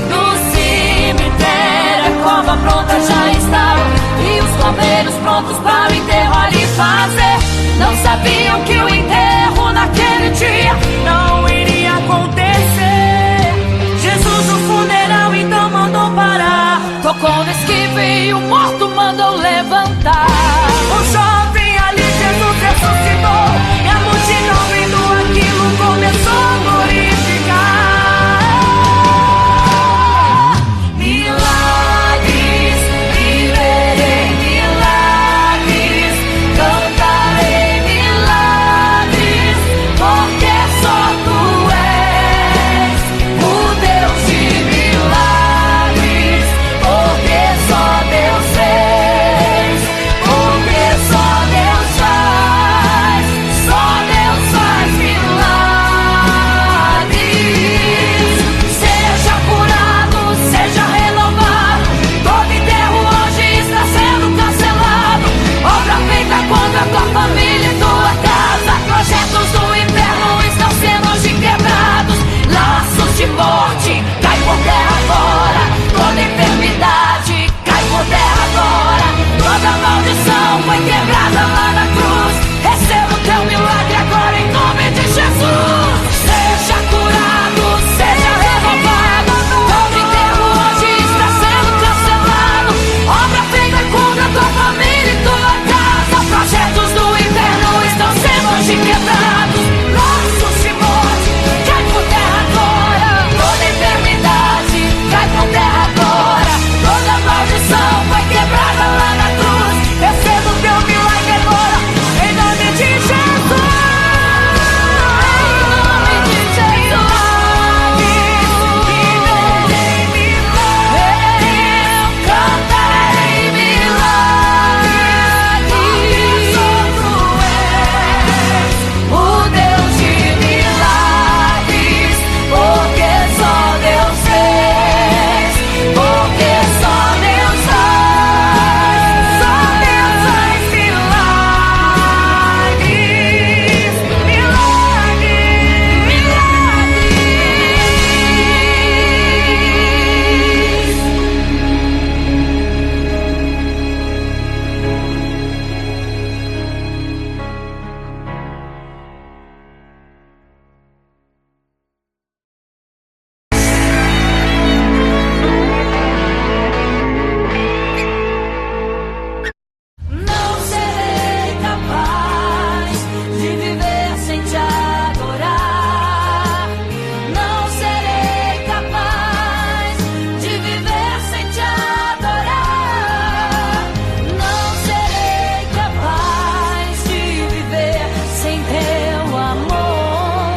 Speaker 2: No cemitério a cova pronta já estava e os coveiros prontos para o enterro ali fazer. Não sabiam que o enterro naquele dia não iria acontecer. Jesus no funeral então mandou parar, tocou no esquife e o morto mandou levantar. O jovem ali Jesus ressuscitou e a multidão vendo aquilo começou a glorificar. Milagres, viverei milagres, cantarei milagres, porque só tu és o Deus de milagres, porque só Deus fez, porque só Deus faz, só Deus faz milagres. Seja curado, seja renovado, todo enterro hoje está sendo cancelado. Obra feita contra tua família e tua casa, projetos do inferno estão sendo hoje quebrados. Laços de morte cai por terra agora, toda enfermidade cai por terra agora, toda maldição foi quebrada lá na cruz. Receba o teu milagre agora em nome de Jesus. Seja curado, seja renovado, todo enterro hoje está sendo cancelado. Obra feita contra tua família e tua casa, projetos do inferno estão sendo hoje quebrados. Laços de morte cai por terra agora, toda enfermidade cai por terra agora, toda maldição foi quebrada lá na cruz. Receba o teu milagre agora em nome de Jesus. Não serei capaz de viver sem te adorar. Não serei capaz de viver sem te adorar. Não serei capaz de viver sem teu amor.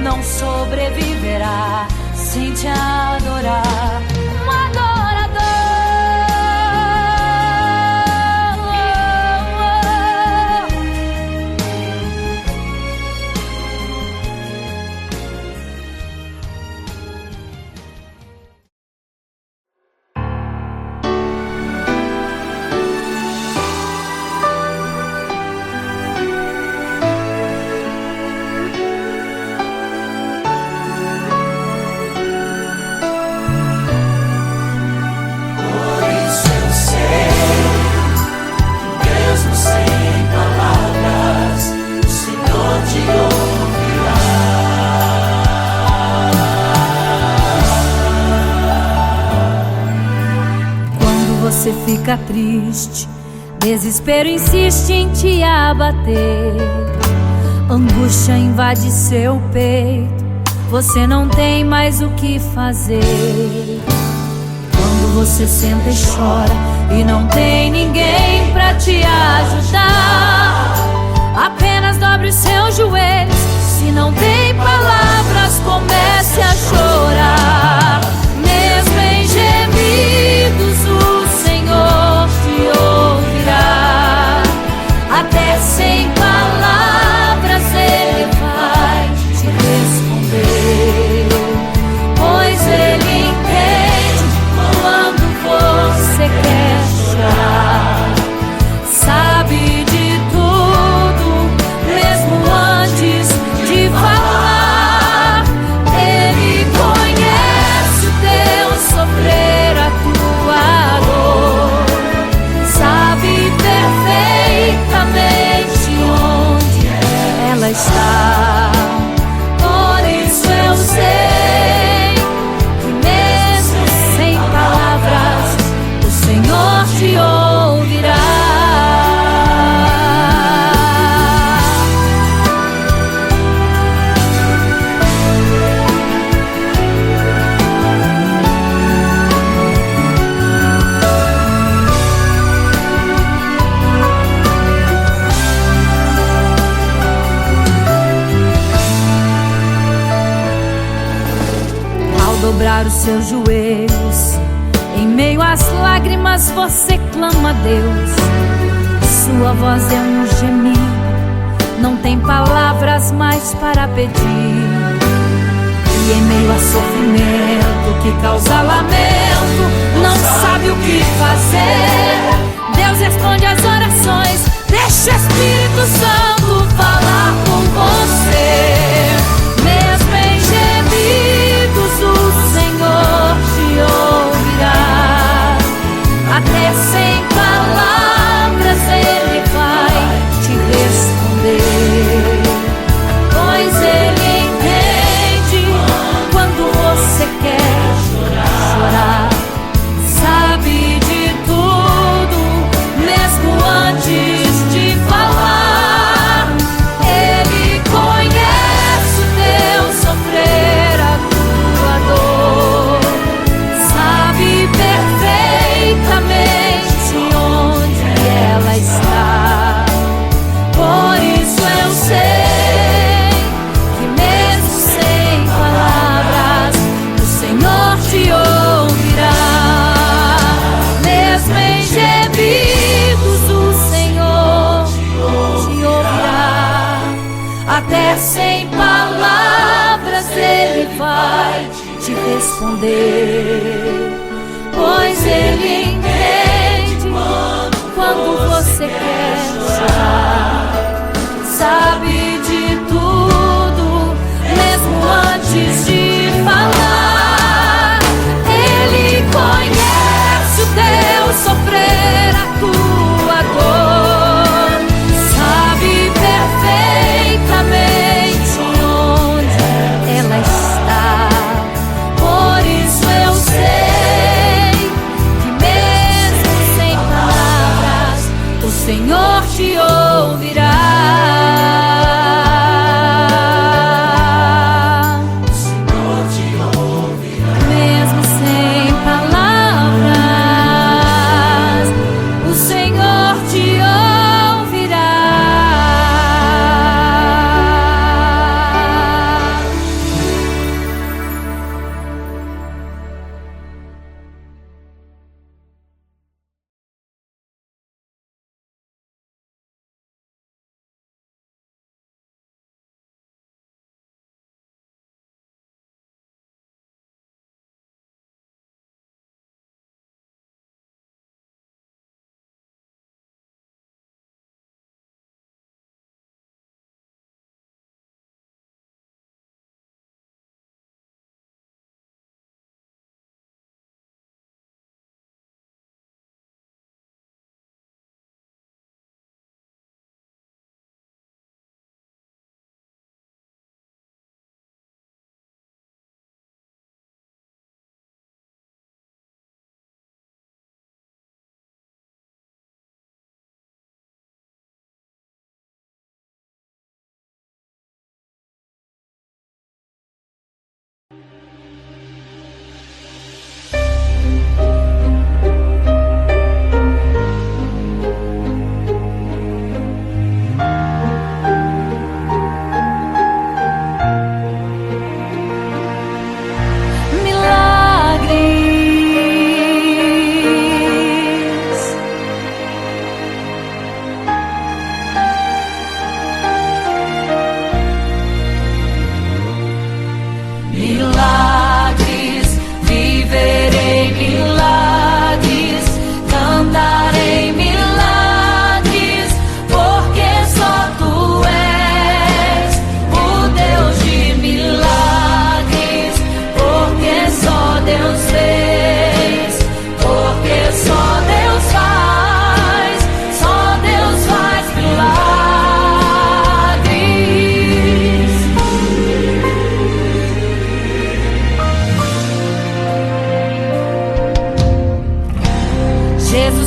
Speaker 2: Não sobreviverá sem te adorar. Um adorador.
Speaker 1: Você fica triste, desespero insiste em te abater, angústia invade seu peito, você não tem mais o que fazer. Quando você senta e chora e não tem ninguém pra te ajudar, apenas dobre os seus joelhos. Se não tem palavras, comece a chorar. Mesmo em gemidos, o Senhor te ouvirá. Até sem palavras Ele vai te responder, pois Ele entende quando você quer os seus joelhos. Em meio às lágrimas você clama a Deus. Sua voz é um gemido, não tem palavras mais para pedir. E em meio a sofrimento que causa lamento, não sabe o que fazer. Deus responde às orações, deixa o Espírito Santo falar com você. Mesmo em gemidos o Senhor te ouvirá. Até sem palavras Ele vai te responder. Pois Ele entende quando você quer chorar. Sabe de tudo, mesmo antes de falar. Ele conhece o teu sofrer, a tua dor. Sabe perfeitamente onde ela está. Por isso eu sei que mesmo sem palavras o Senhor te ouvirá. Mesmo em gemidos o Senhor te ouvirá. Até sem palavras Ele vai te responder. Pois Ele entende quando você quer chorar. Sabe de tudo, mesmo antes de falar. Ele conhece o teu sofrer, a tua dor. Sabe perfeitamente onde ela está. Por isso eu sei que mesmo sem palavras o Senhor te ouvirá. Mesmo sem palavras o Senhor te ouvirá.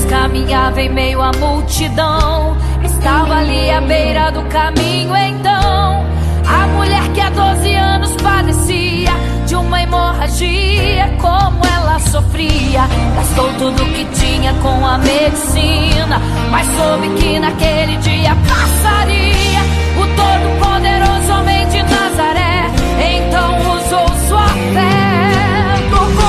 Speaker 1: caminhava em meio à multidão. Estava ali à beira do caminho então a mulher que há 12 anos padecia de uma hemorragia. Como ela sofria, gastou tudo que tinha com a medicina, mas soube que naquele dia passaria o Todo-Poderoso homem de Nazaré. Então usou sua fé, tocou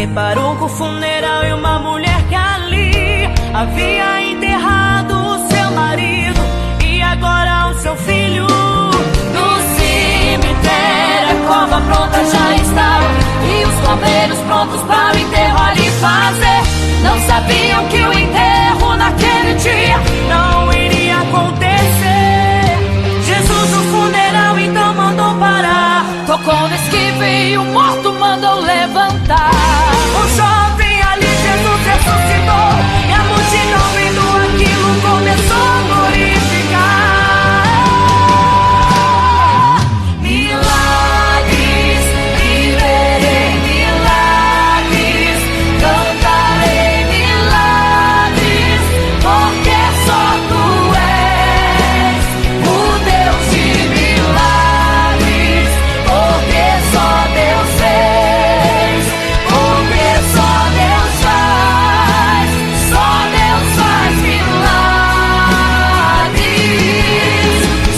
Speaker 2: deparou com o funeral e uma mulher que ali havia enterrado o seu marido e agora o seu filho. No cemitério a cova pronta já estava e os coveiros prontos para o enterro ali fazer. Não sabiam que o enterro naquele dia não iria acontecer. Jesus no funeral então mandou parar,
Speaker 1: tocou no esquife e o morto mandou levantar.
Speaker 2: O jovem ali Jesus ressuscitou e a multidão vendo aquilo começou a glorificar. Milagres, viverei milagres, cantarei milagres, porque só tu és o Deus de milagres, porque só Deus fez, porque só Deus faz milagres.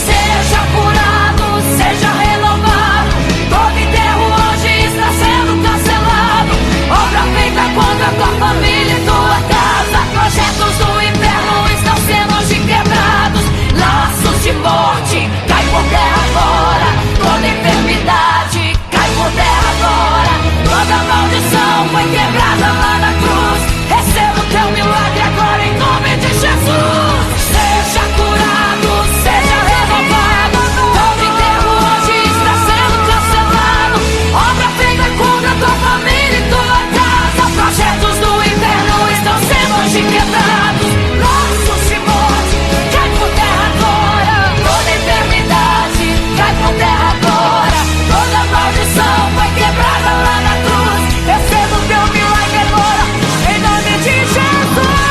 Speaker 2: Seja curado, seja renovado, todo enterro hoje está sendo cancelado. Obra feita contra a tua família e tua casa, projetos do inferno estão sendo hoje quebrados. Laços de morte cai por terra agora, toda enfermidade cai por terra agora, toda maldição foi quebrada lá na cruz. Receba o teu milagre agora em nome de Jesus. Seja curado, seja renovado, todo enterro hoje está sendo cancelado. Obra feita contra a tua família e tua casa, projetos do inferno estão sendo hoje quebrados. Laços de morte cai por terra agora, toda enfermidade cai por terra agora, toda maldição foi quebrada lá na cruz. Receba o teu milagre agora em nome de Jesus.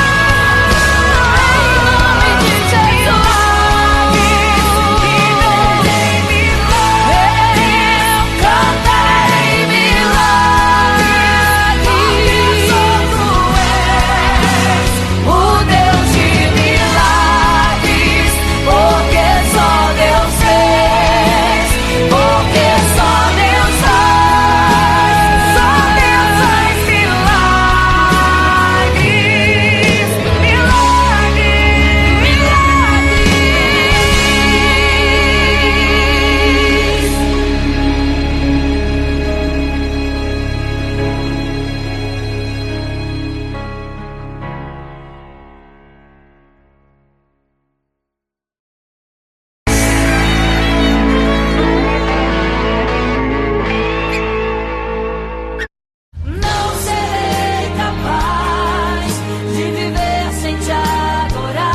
Speaker 2: Não serei capaz de viver sem te adorar.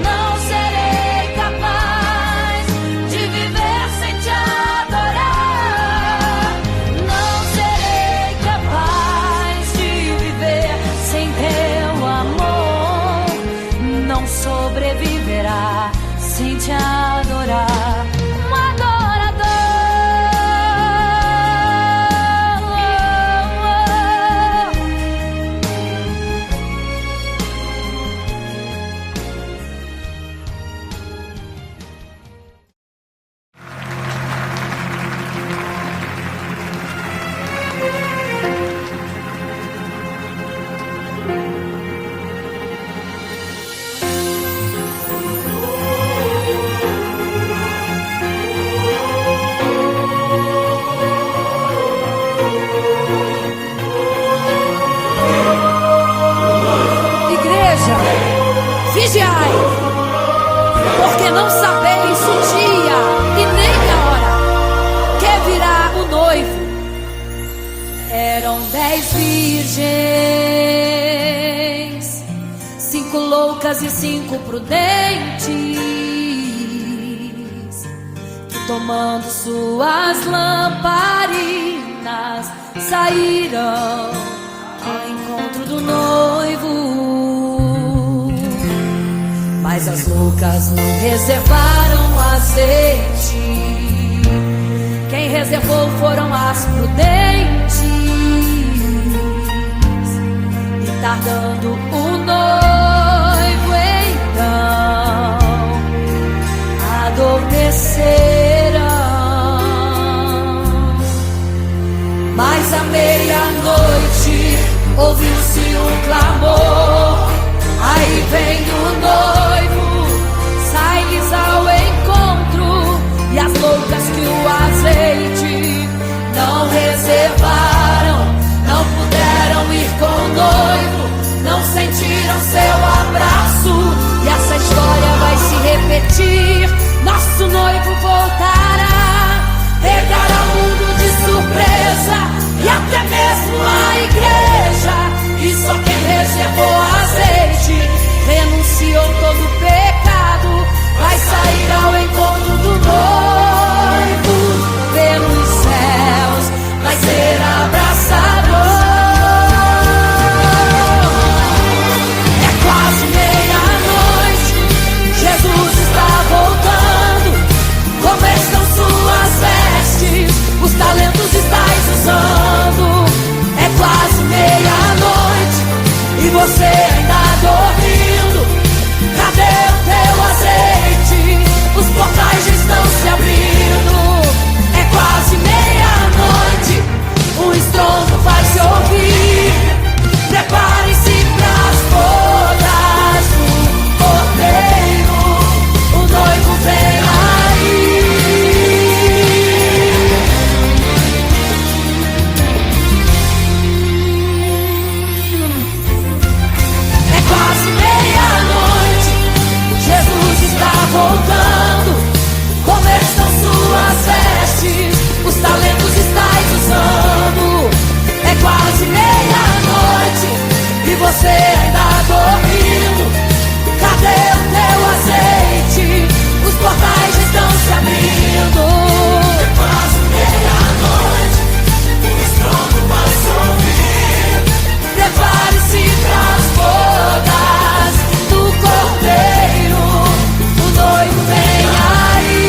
Speaker 2: Não serei capaz de viver sem te adorar. Não serei capaz de viver sem teu amor. Não sobreviverá sem te adorar. Um adorador. Igreja, vigiai, porque não sabeis o dia e nem a hora que virá o noivo. Eram 10 virgens, 5 loucas e 5 prudentes, que tomando suas lamparinas saíram ao encontro do noivo. Mas as loucas não reservaram azeite, quem reservou foram as prudentes. E tardando o noivo então adormeceram. Mas à meia
Speaker 1: ouve-se o clamor. Aí vem o noivo, sai-lhes ao encontro, e as loucas que o azeite não reservaram, não puderam ir com o noivo, não sentiram seu abraço. E essa história vai se repetir. Nosso noivo voltará, pegará o mundo de surpresa, e até mesmo a igreja. E só quem reservou azeite, renunciou todo pecado, vai sair ao encontro do noivo. Pelos céus vai ser abraçador. É quase meia-noite, Jesus está voltando. Como estão suas vestes? Os talentos estáis usando. É quase meia-noite e você ainda dormindo. Cadê o teu azeite? Os portais já estão se abrindo. É quase meia-noite, um estrondo vai se ouvir. Prepare-se pras bodas do Cordeiro, o noivo vem aí. É quase meia-noite, Jesus está voltando. Como estão suas vestes? Os talentos estáis usando. É quase meia-noite e você ainda dormindo. Cadê o teu azeite? Os portais estão se abrindo. É quase meia-noite, o estrondo vai se ouvir. Prepare-se pras bodas do Cordeiro, o noivo vem aí.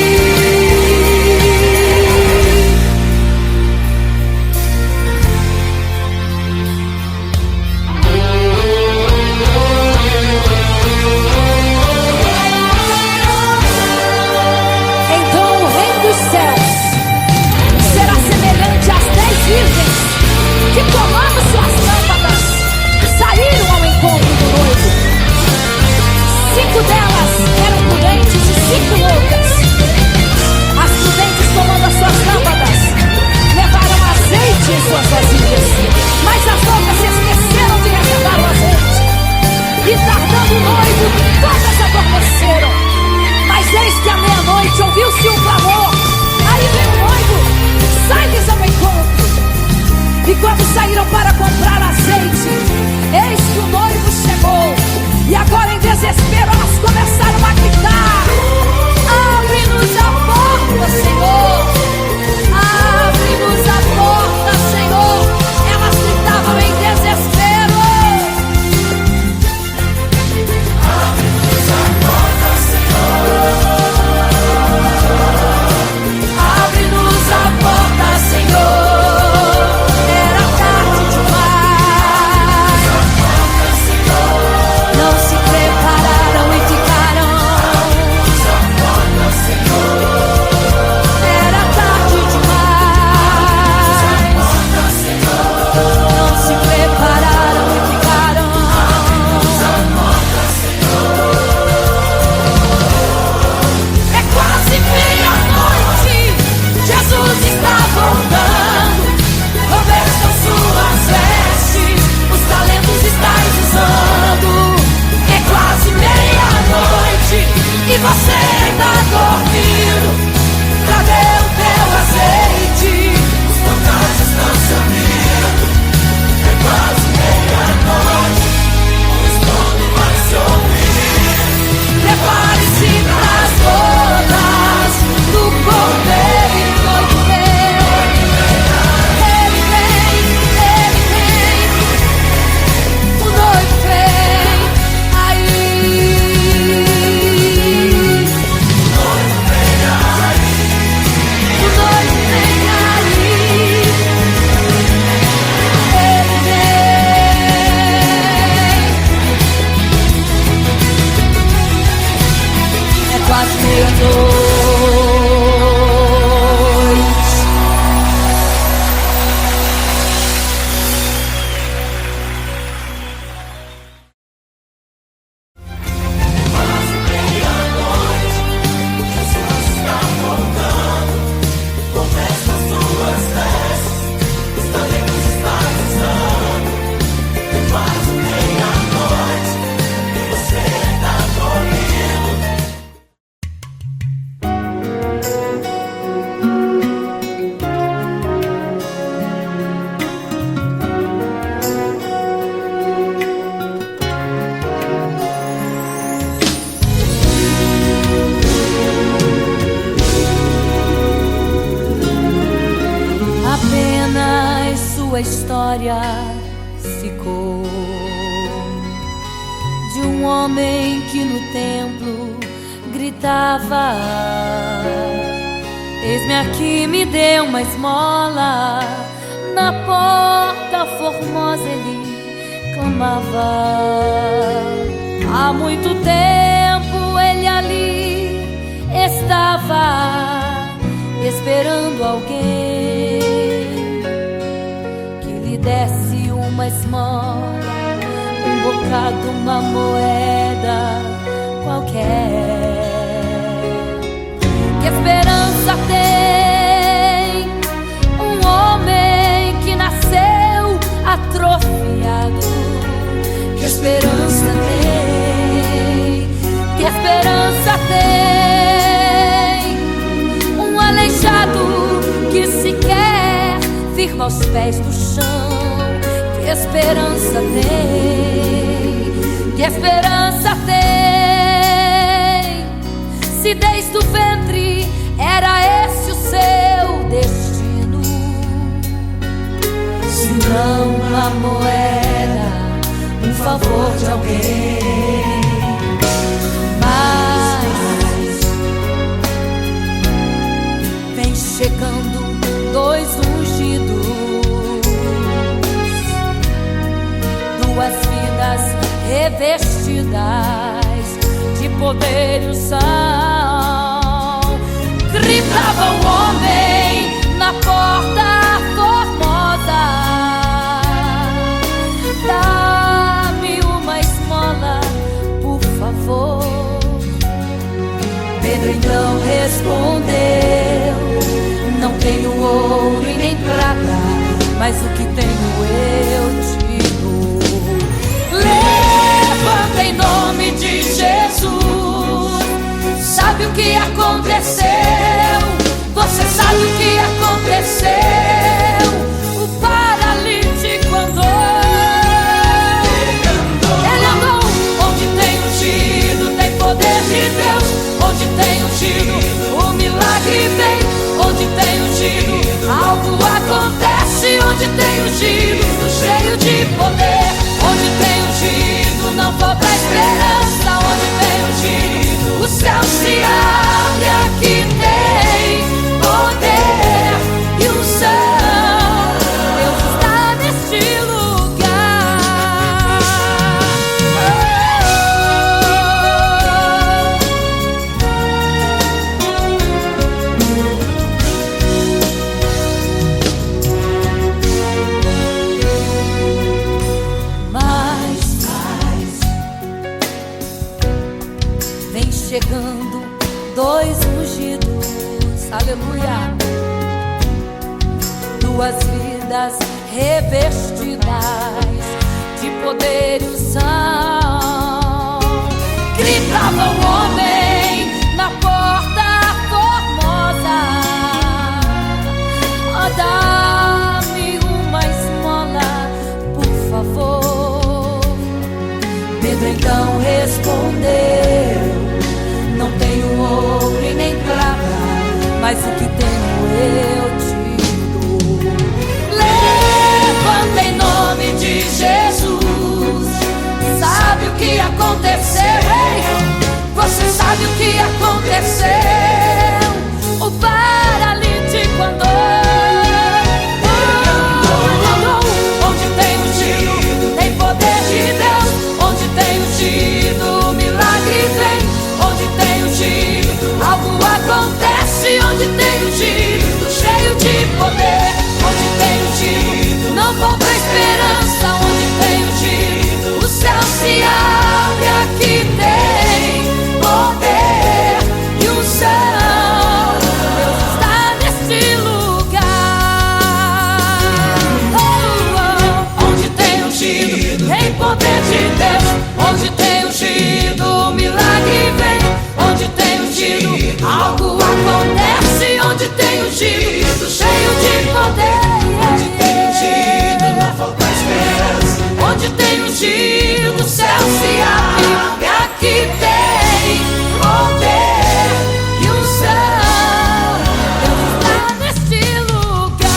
Speaker 1: memória ficou de um homem que no templo gritava: eis-me aqui, me dê uma esmola. Na porta formosa ele clamava. Há muito tempo ele ali estava esperando alguém que lhe desse uma esmola, um bocado, uma moeda qualquer. Que esperança tem um homem que nasceu atrofiado? Que esperança tem? Que esperança tem um aleijado que sequer firma aos pés do chão? Que esperança tem? Que esperança tem? Se desde o ventre era esse o seu destino, se não uma moeda, um favor de alguém. Mas vem chegando dois ungidos, duas vidas revestidas de poder e unção. Gritava o homem na porta formosa: dá-me uma esmola, por favor. Pedro então respondeu: não tenho ouro e nem prata, mas o que tenho eu te dou. Levanta em nome de Jesus. Sabe o que aconteceu? Você sabe o que aconteceu? O paralítico andou. Ele andou. Onde tem ungido, tem poder de Deus. Onde tem ungido, o milagre vem. Onde tem ungido, algo acontece. Onde tem ungido, cheio de poder. Onde tem ungido, não falta esperança. Onde tem ungido, o céu se abre. Aqui tem poder e unção. Deus está neste lugar. Mas vem chegando dois ungidos, aleluia, duas vidas revestidas de poder e unção. Gritava o homem na porta formosa: oh, dá-me uma esmola, por favor. Pedro então respondeu: não tenho ouro e nem prata, mas o que tenho eu te dou. Levanta em nome de Jesus. Sabe o que aconteceu? Ei, você sabe o que aconteceu? O paralítico andou. Onde tem ungido, tem poder de Deus. Onde tem ungido, o milagre vem. Onde tem ungido, algo acontece. Onde tem ungido, cheio de poder. Onde tem ungido, não falta esperança. Onde tem ungido, o céu se abre. Aqui tem poder e unção. Deus está neste lugar. Oh, oh. Onde tem ungido, tem poder de Deus. Onde tem ungido, o milagre vem. Onde tem ungido, algo acontece. Onde tem ungido, cheio de poder.
Speaker 3: Onde tem ungido, não falta esperança.
Speaker 1: Onde tem ungido, o céu se abre. E aqui tem poder e unção. Deus está neste lugar.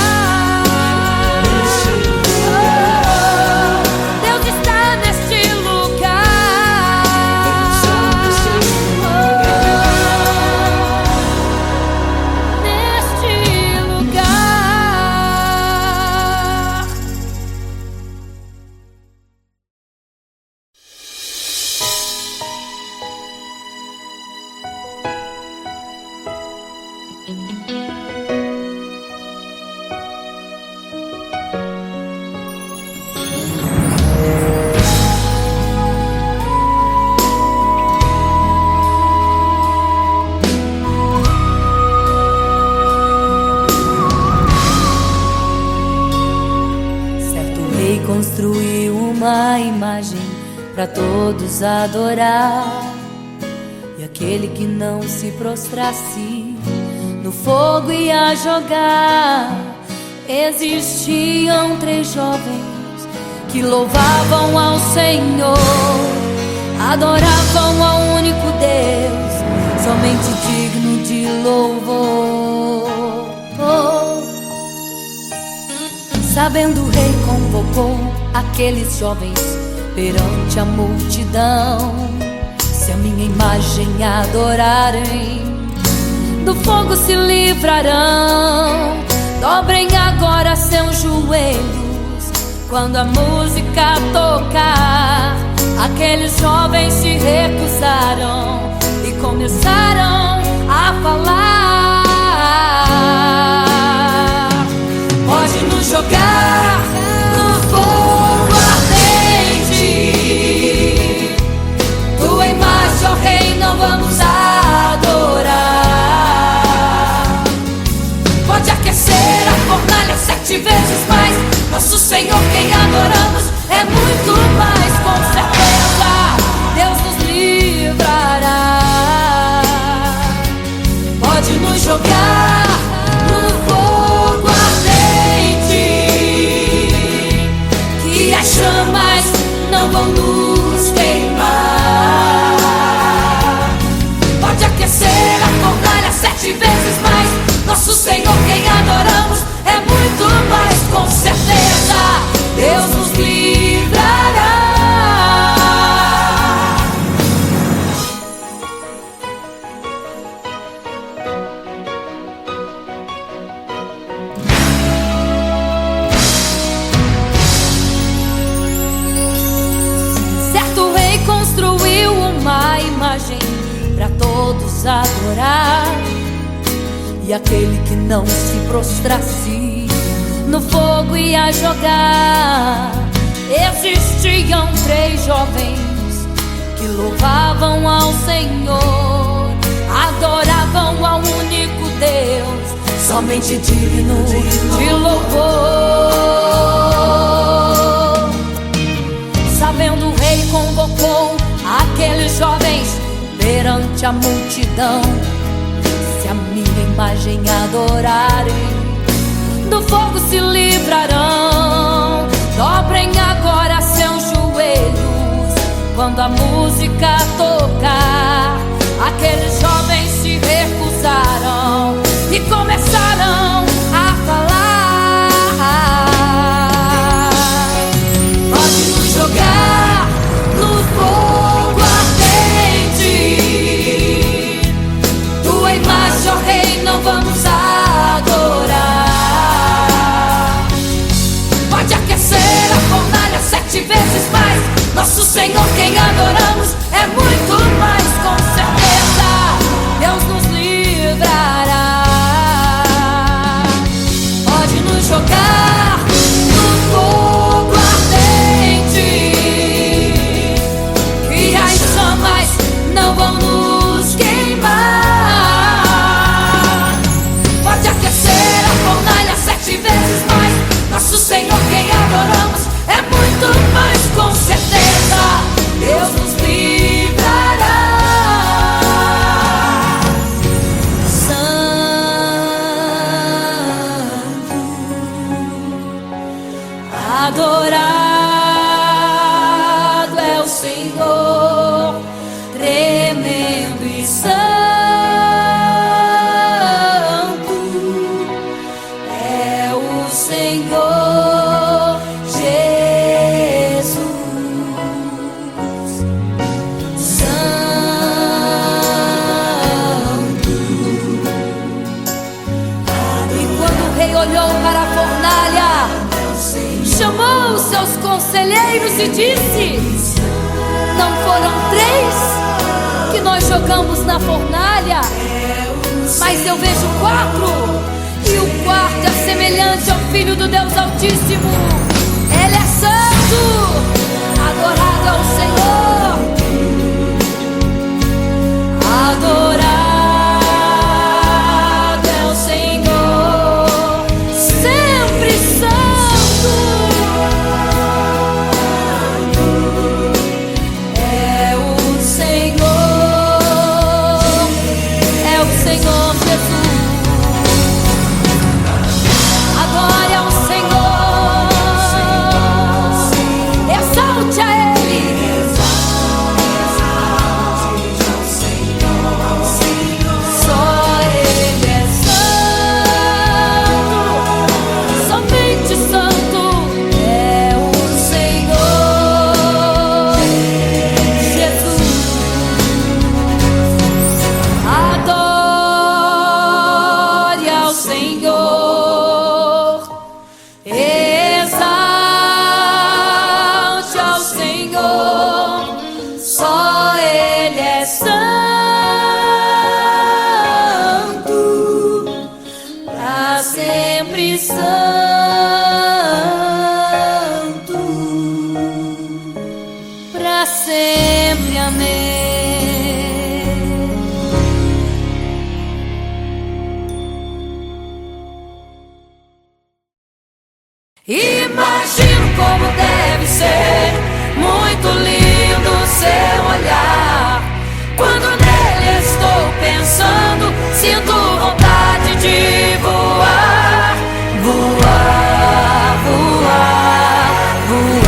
Speaker 1: construiu uma imagem para todos adorar. E aquele que não se prostrasse no fogo ia jogar. Existiam 3 jovens que louvavam ao Senhor, adoravam ao único Deus, somente digno de louvor. Sabendo, o rei convocou aqueles jovens perante a multidão. Se a minha imagem adorarem, do fogo se livrarão. Dobrem agora seus joelhos quando a música tocar. Aqueles jovens se recusaram e começaram a falar: pode nos jogar no fogo ardente, tua imagem, ó Rei, não vamos adorar. Pode aquecer a fornalha 7 vezes mais. Nosso Senhor, quem adoramos, é muito mais. Com certeza Deus nos livrará. Pode nos jogar no fogo ardente, que as chamas não vão nos queimar. Pode aquecer a fornalha 7 vezes mais. Nosso Senhor, quem adoramos, é muito mais. Com certeza Deus nos livrará. Certo rei construiu uma imagem para todos adorar. E aquele que não se prostrasse no fogo ia jogar. Existiam 3 jovens que louvavam ao Senhor, adoravam ao único Deus, somente digno de louvor. Sabendo, o rei convocou aqueles jovens perante a multidão. Se a minha imagem adorarem, do fogo se livrarão. Dobrem agora seus joelhos quando a música tocar. Aqueles jovens se recusaram e começaram a falar: pode nos jogar no fogo ardente, tua imagem, ó Rei, não vamos adorar. Pode aquecer a fornalha 7 vezes mais. Nosso Senhor, quem adoramos, é muito mais. Com certeza Deus nos livrará. Pode nos jogar no fogo ardente, que as chamas não vão nos queimar. Pode aquecer a fornalha 7 vezes mais. Nosso Senhor, quem adoramos, é muito mais. Com certeza Deus nos livrará. Santo, adorado é o Senhor, tremendo e santo é o Senhor Jesus. Santo. E quando o rei olhou para a fornalha, chamou os seus conselheiros e disse: não foram 3 que nós jogamos na fornalha, mas eu vejo 4, e o quarto é semelhante ao Filho do Deus Altíssimo. Ele é santo, adorado ao Senhor, adorado é o Senhor, sempre santo. para sempre. Amém. Imagino como deve ser muito lindo seu olhar. Quando nele estou pensando, sinto vontade de voar, voar, voar, voar.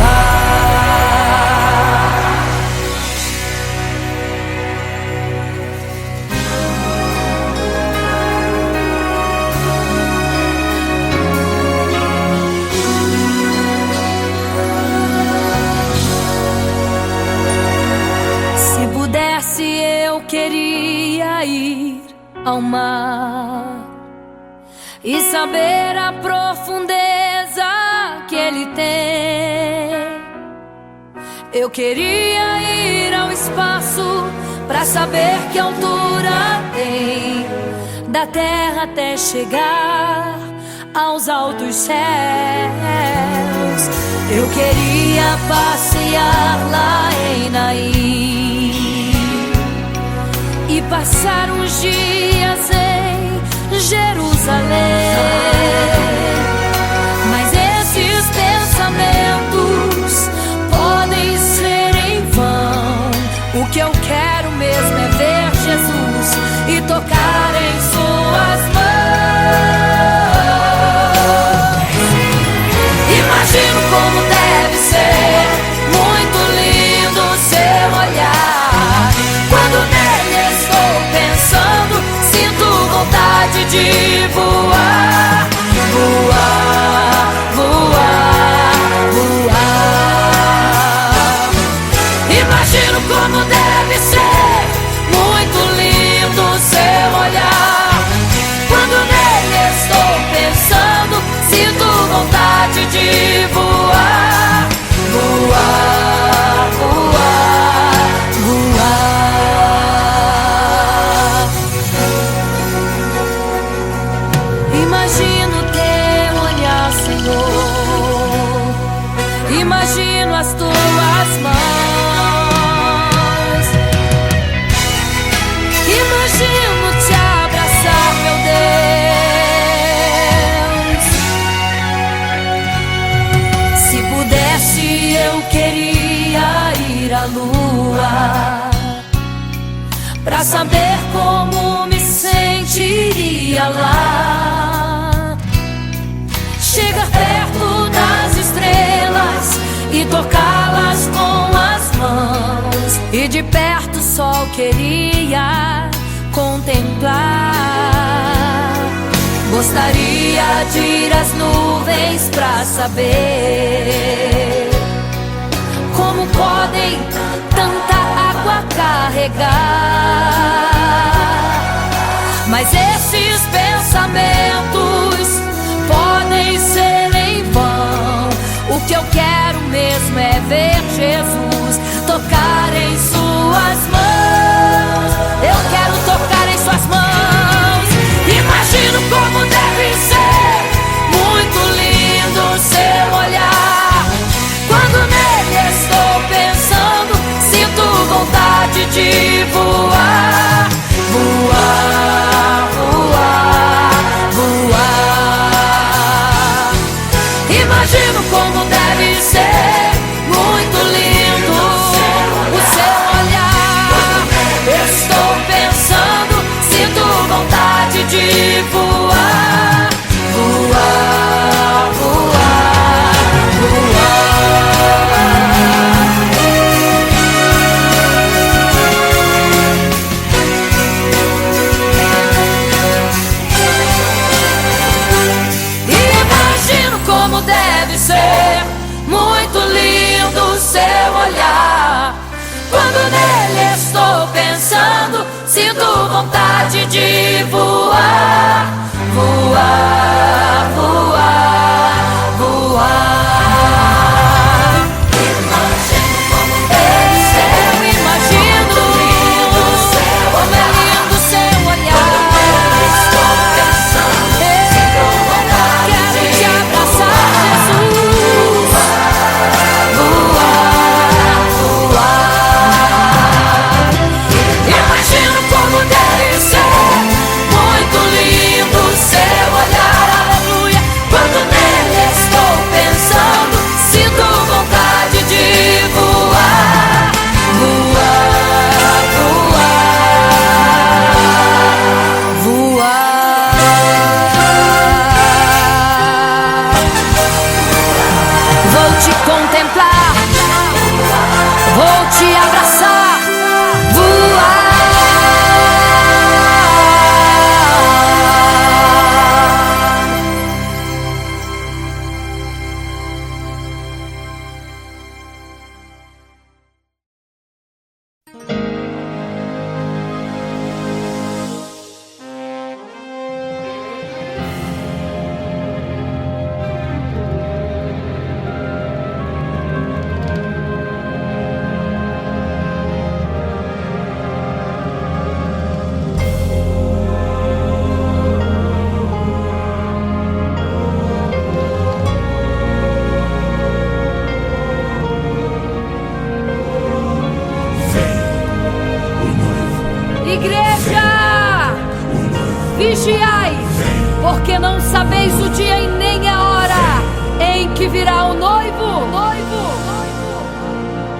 Speaker 1: Se pudesse, eu queria ir ao mar e saber a profundeza que ele tem. Eu queria ir ao espaço pra saber que altura tem, da terra até chegar aos altos céus. Eu queria passear lá em Naim e passar uns dias em Jerusalém. Mas esses pensamentos podem ser em vão. O que eu quero mesmo é ver Jesus e tocar em suas mãos. Imagino como deve ser muito lindo seu olhar. Quando nele estou pensando, sinto vontade de voar, voar, voar, voar. Imagino como deve ser muito lindo seu olhar. Quando nele estou pensando, sinto vontade de voar, voar, voar, voar. Imagino teu olhar, Senhor. Imagino as tuas mãos. Imagino te abraçar, meu Deus. Se pudesse, eu queria ir à lua pra saber como me sentiria lá. Chegar perto das estrelas e tocá-las com as mãos, e de perto só queria contemplar. Gostaria de ir às nuvens pra saber como podem tanta água carregar. Mas esses pensamentos podem ser em vão. O que eu quero mesmo é ver Jesus tocar em suas mãos. Eu quero tocar em suas mãos. Imagino como deve ser muito lindo seu olhar. Quando nele estou pensando, sinto vontade de voar, voar, voar, voar. Imagino como deve ser muito lindo o seu olhar. Estou pensando, sinto vontade de voar, voar, voar, voar. Imagino como deve ser muito lindo o seu olhar. Quando nele estou pensando, sinto vontade de voar, voar, voar, voar. Imagino como deve ser, eu imagino como é lindo o seu olhar. Estou pensando, sinto vontade. Quero te abraçar, Jesus. Voar, voar, voar. te abraçar, voar. Igreja, vigiai, porque não sabeis o dia e nem a hora em que virá o noivo.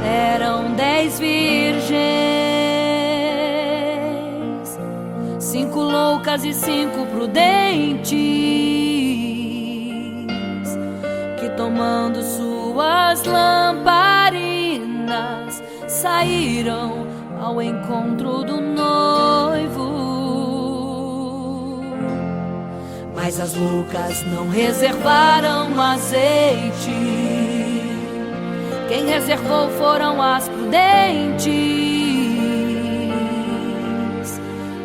Speaker 1: Eram 10 virgens, 5 loucas e 5 prudentes, que tomando suas lamparinas saíram ao encontro do noivo. Mas as loucas não reservaram azeite. Quem reservou foram as prudentes.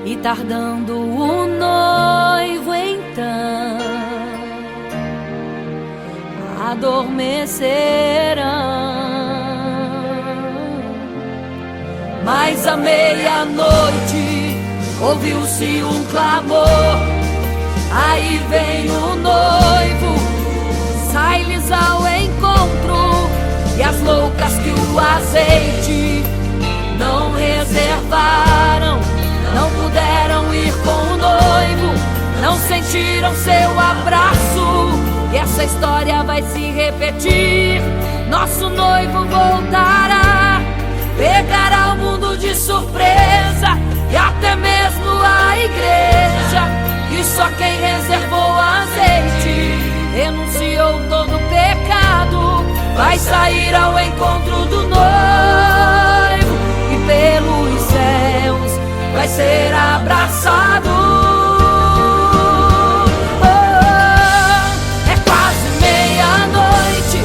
Speaker 1: E tardando o noivo então, adormecerão. Mas à meia-noite ouviu-se um clamor: aí vem o noivo, sai-lhes ao encontro. E as loucas que o azeite não reservaram, não puderam ir com o noivo, não sentiram seu abraço. E essa história vai se repetir. Nosso noivo voltará, pegará o mundo de surpresa, e até mesmo a igreja. E só quem reservou azeite, renunciou todo o pecado, vai sair ao encontro do noivo, e pelos céus vai ser abraçado. É quase meia-noite,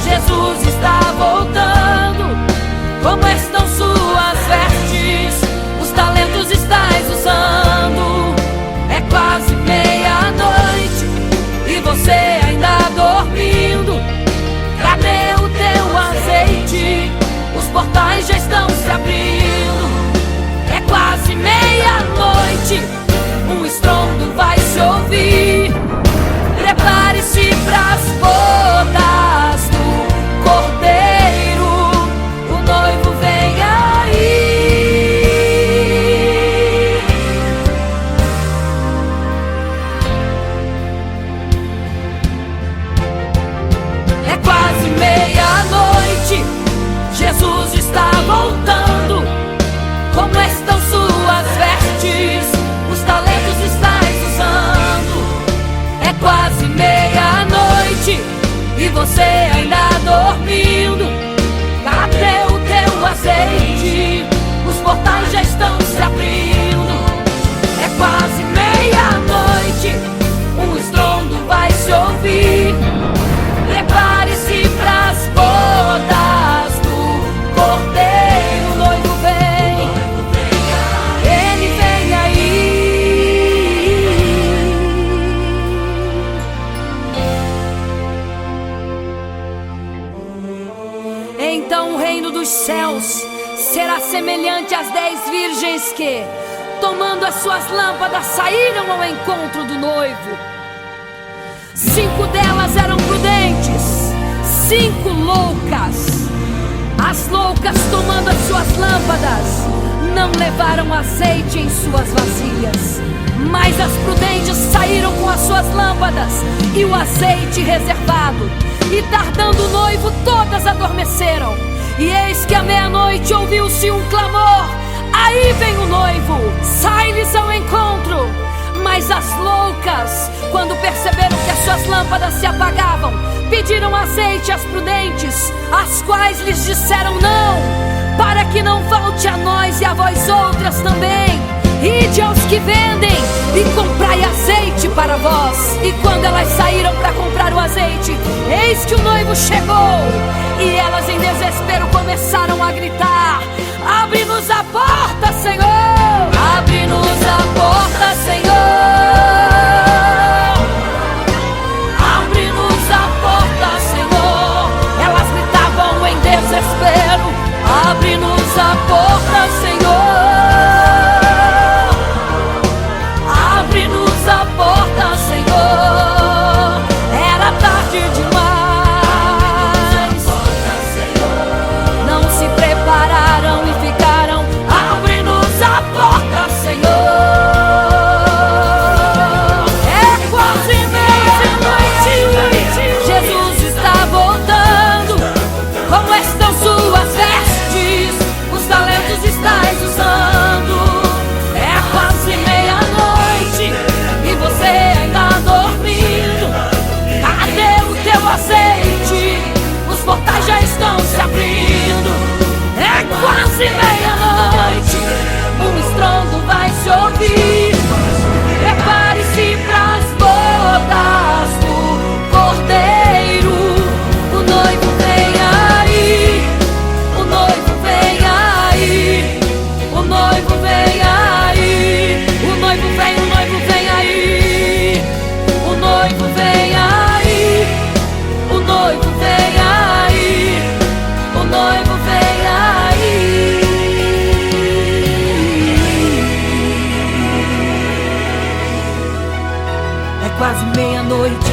Speaker 1: Jesus está voltando. Como estão suas vestes? Os talentos estais usando. É quase meia-noite e você ainda dormindo. Cadê o teu azeite? Os portais já estão se abrindo. É quase meia-noite, um estrondo vai se ouvir. Prepare-se pras bodas do Cordeiro. O noivo vem aí. É quase meia-noite, Jesus está voltando. Como estão suas vestes? Os talentos estais usando. É quase meia-noite e você ainda dormindo. Cadê o teu azeite? Os portais já estão se abrindo. É quase meia-noite, um estrondo vai se ouvir. Prepare-se pras bodas do Cordeiro. O noivo vem, ele vem aí. Então o reino dos céus será semelhante às 10 virgens que, tomando as suas lâmpadas, saíram ao encontro do noivo. 5 delas eram prudentes, 5 loucas. As loucas, tomando as suas lâmpadas, não levaram azeite em suas vasilhas. Mas as prudentes saíram com as suas lâmpadas e o azeite reservado. E tardando o noivo, todas adormeceram. E eis que à meia-noite ouviu-se um clamor: aí vem o noivo, sai-lhes ao encontro. Mas as loucas, quando perceberam que as suas lâmpadas se apagavam, pediram azeite às prudentes, as quais lhes disseram: não, volte a nós e a vós outras também. Ide aos que vendem e comprai azeite para vós. E quando elas saíram para comprar o azeite, eis que o noivo chegou. E elas em desespero começaram a gritar: abre-nos a porta, Senhor! Abre-nos a porta, Senhor! Abre-nos a porta, Senhor! Elas gritavam em desespero: abre-nos a porta, Senhor! Abre-nos a porta, Senhor! Era tarde demais. Não se prepararam e ficaram: abre-nos a porta, Senhor! É quase meia-noite, Jesus está voltando. Como estão suas vestes? Os talentos estáis usando. É quase meia-noite e você ainda dormindo. Cadê o teu azeite? Os portais já estão se abrindo. É quase meia-noite, um estrondo vai se ouvir. Prepare-se pras bodas do Cordeiro. O noivo vem aí, o noivo vem aí, o noivo vem aí, o noivo vem aí, o noivo vem aí, o noivo vem aí, o noivo vem aí. É quase meia-noite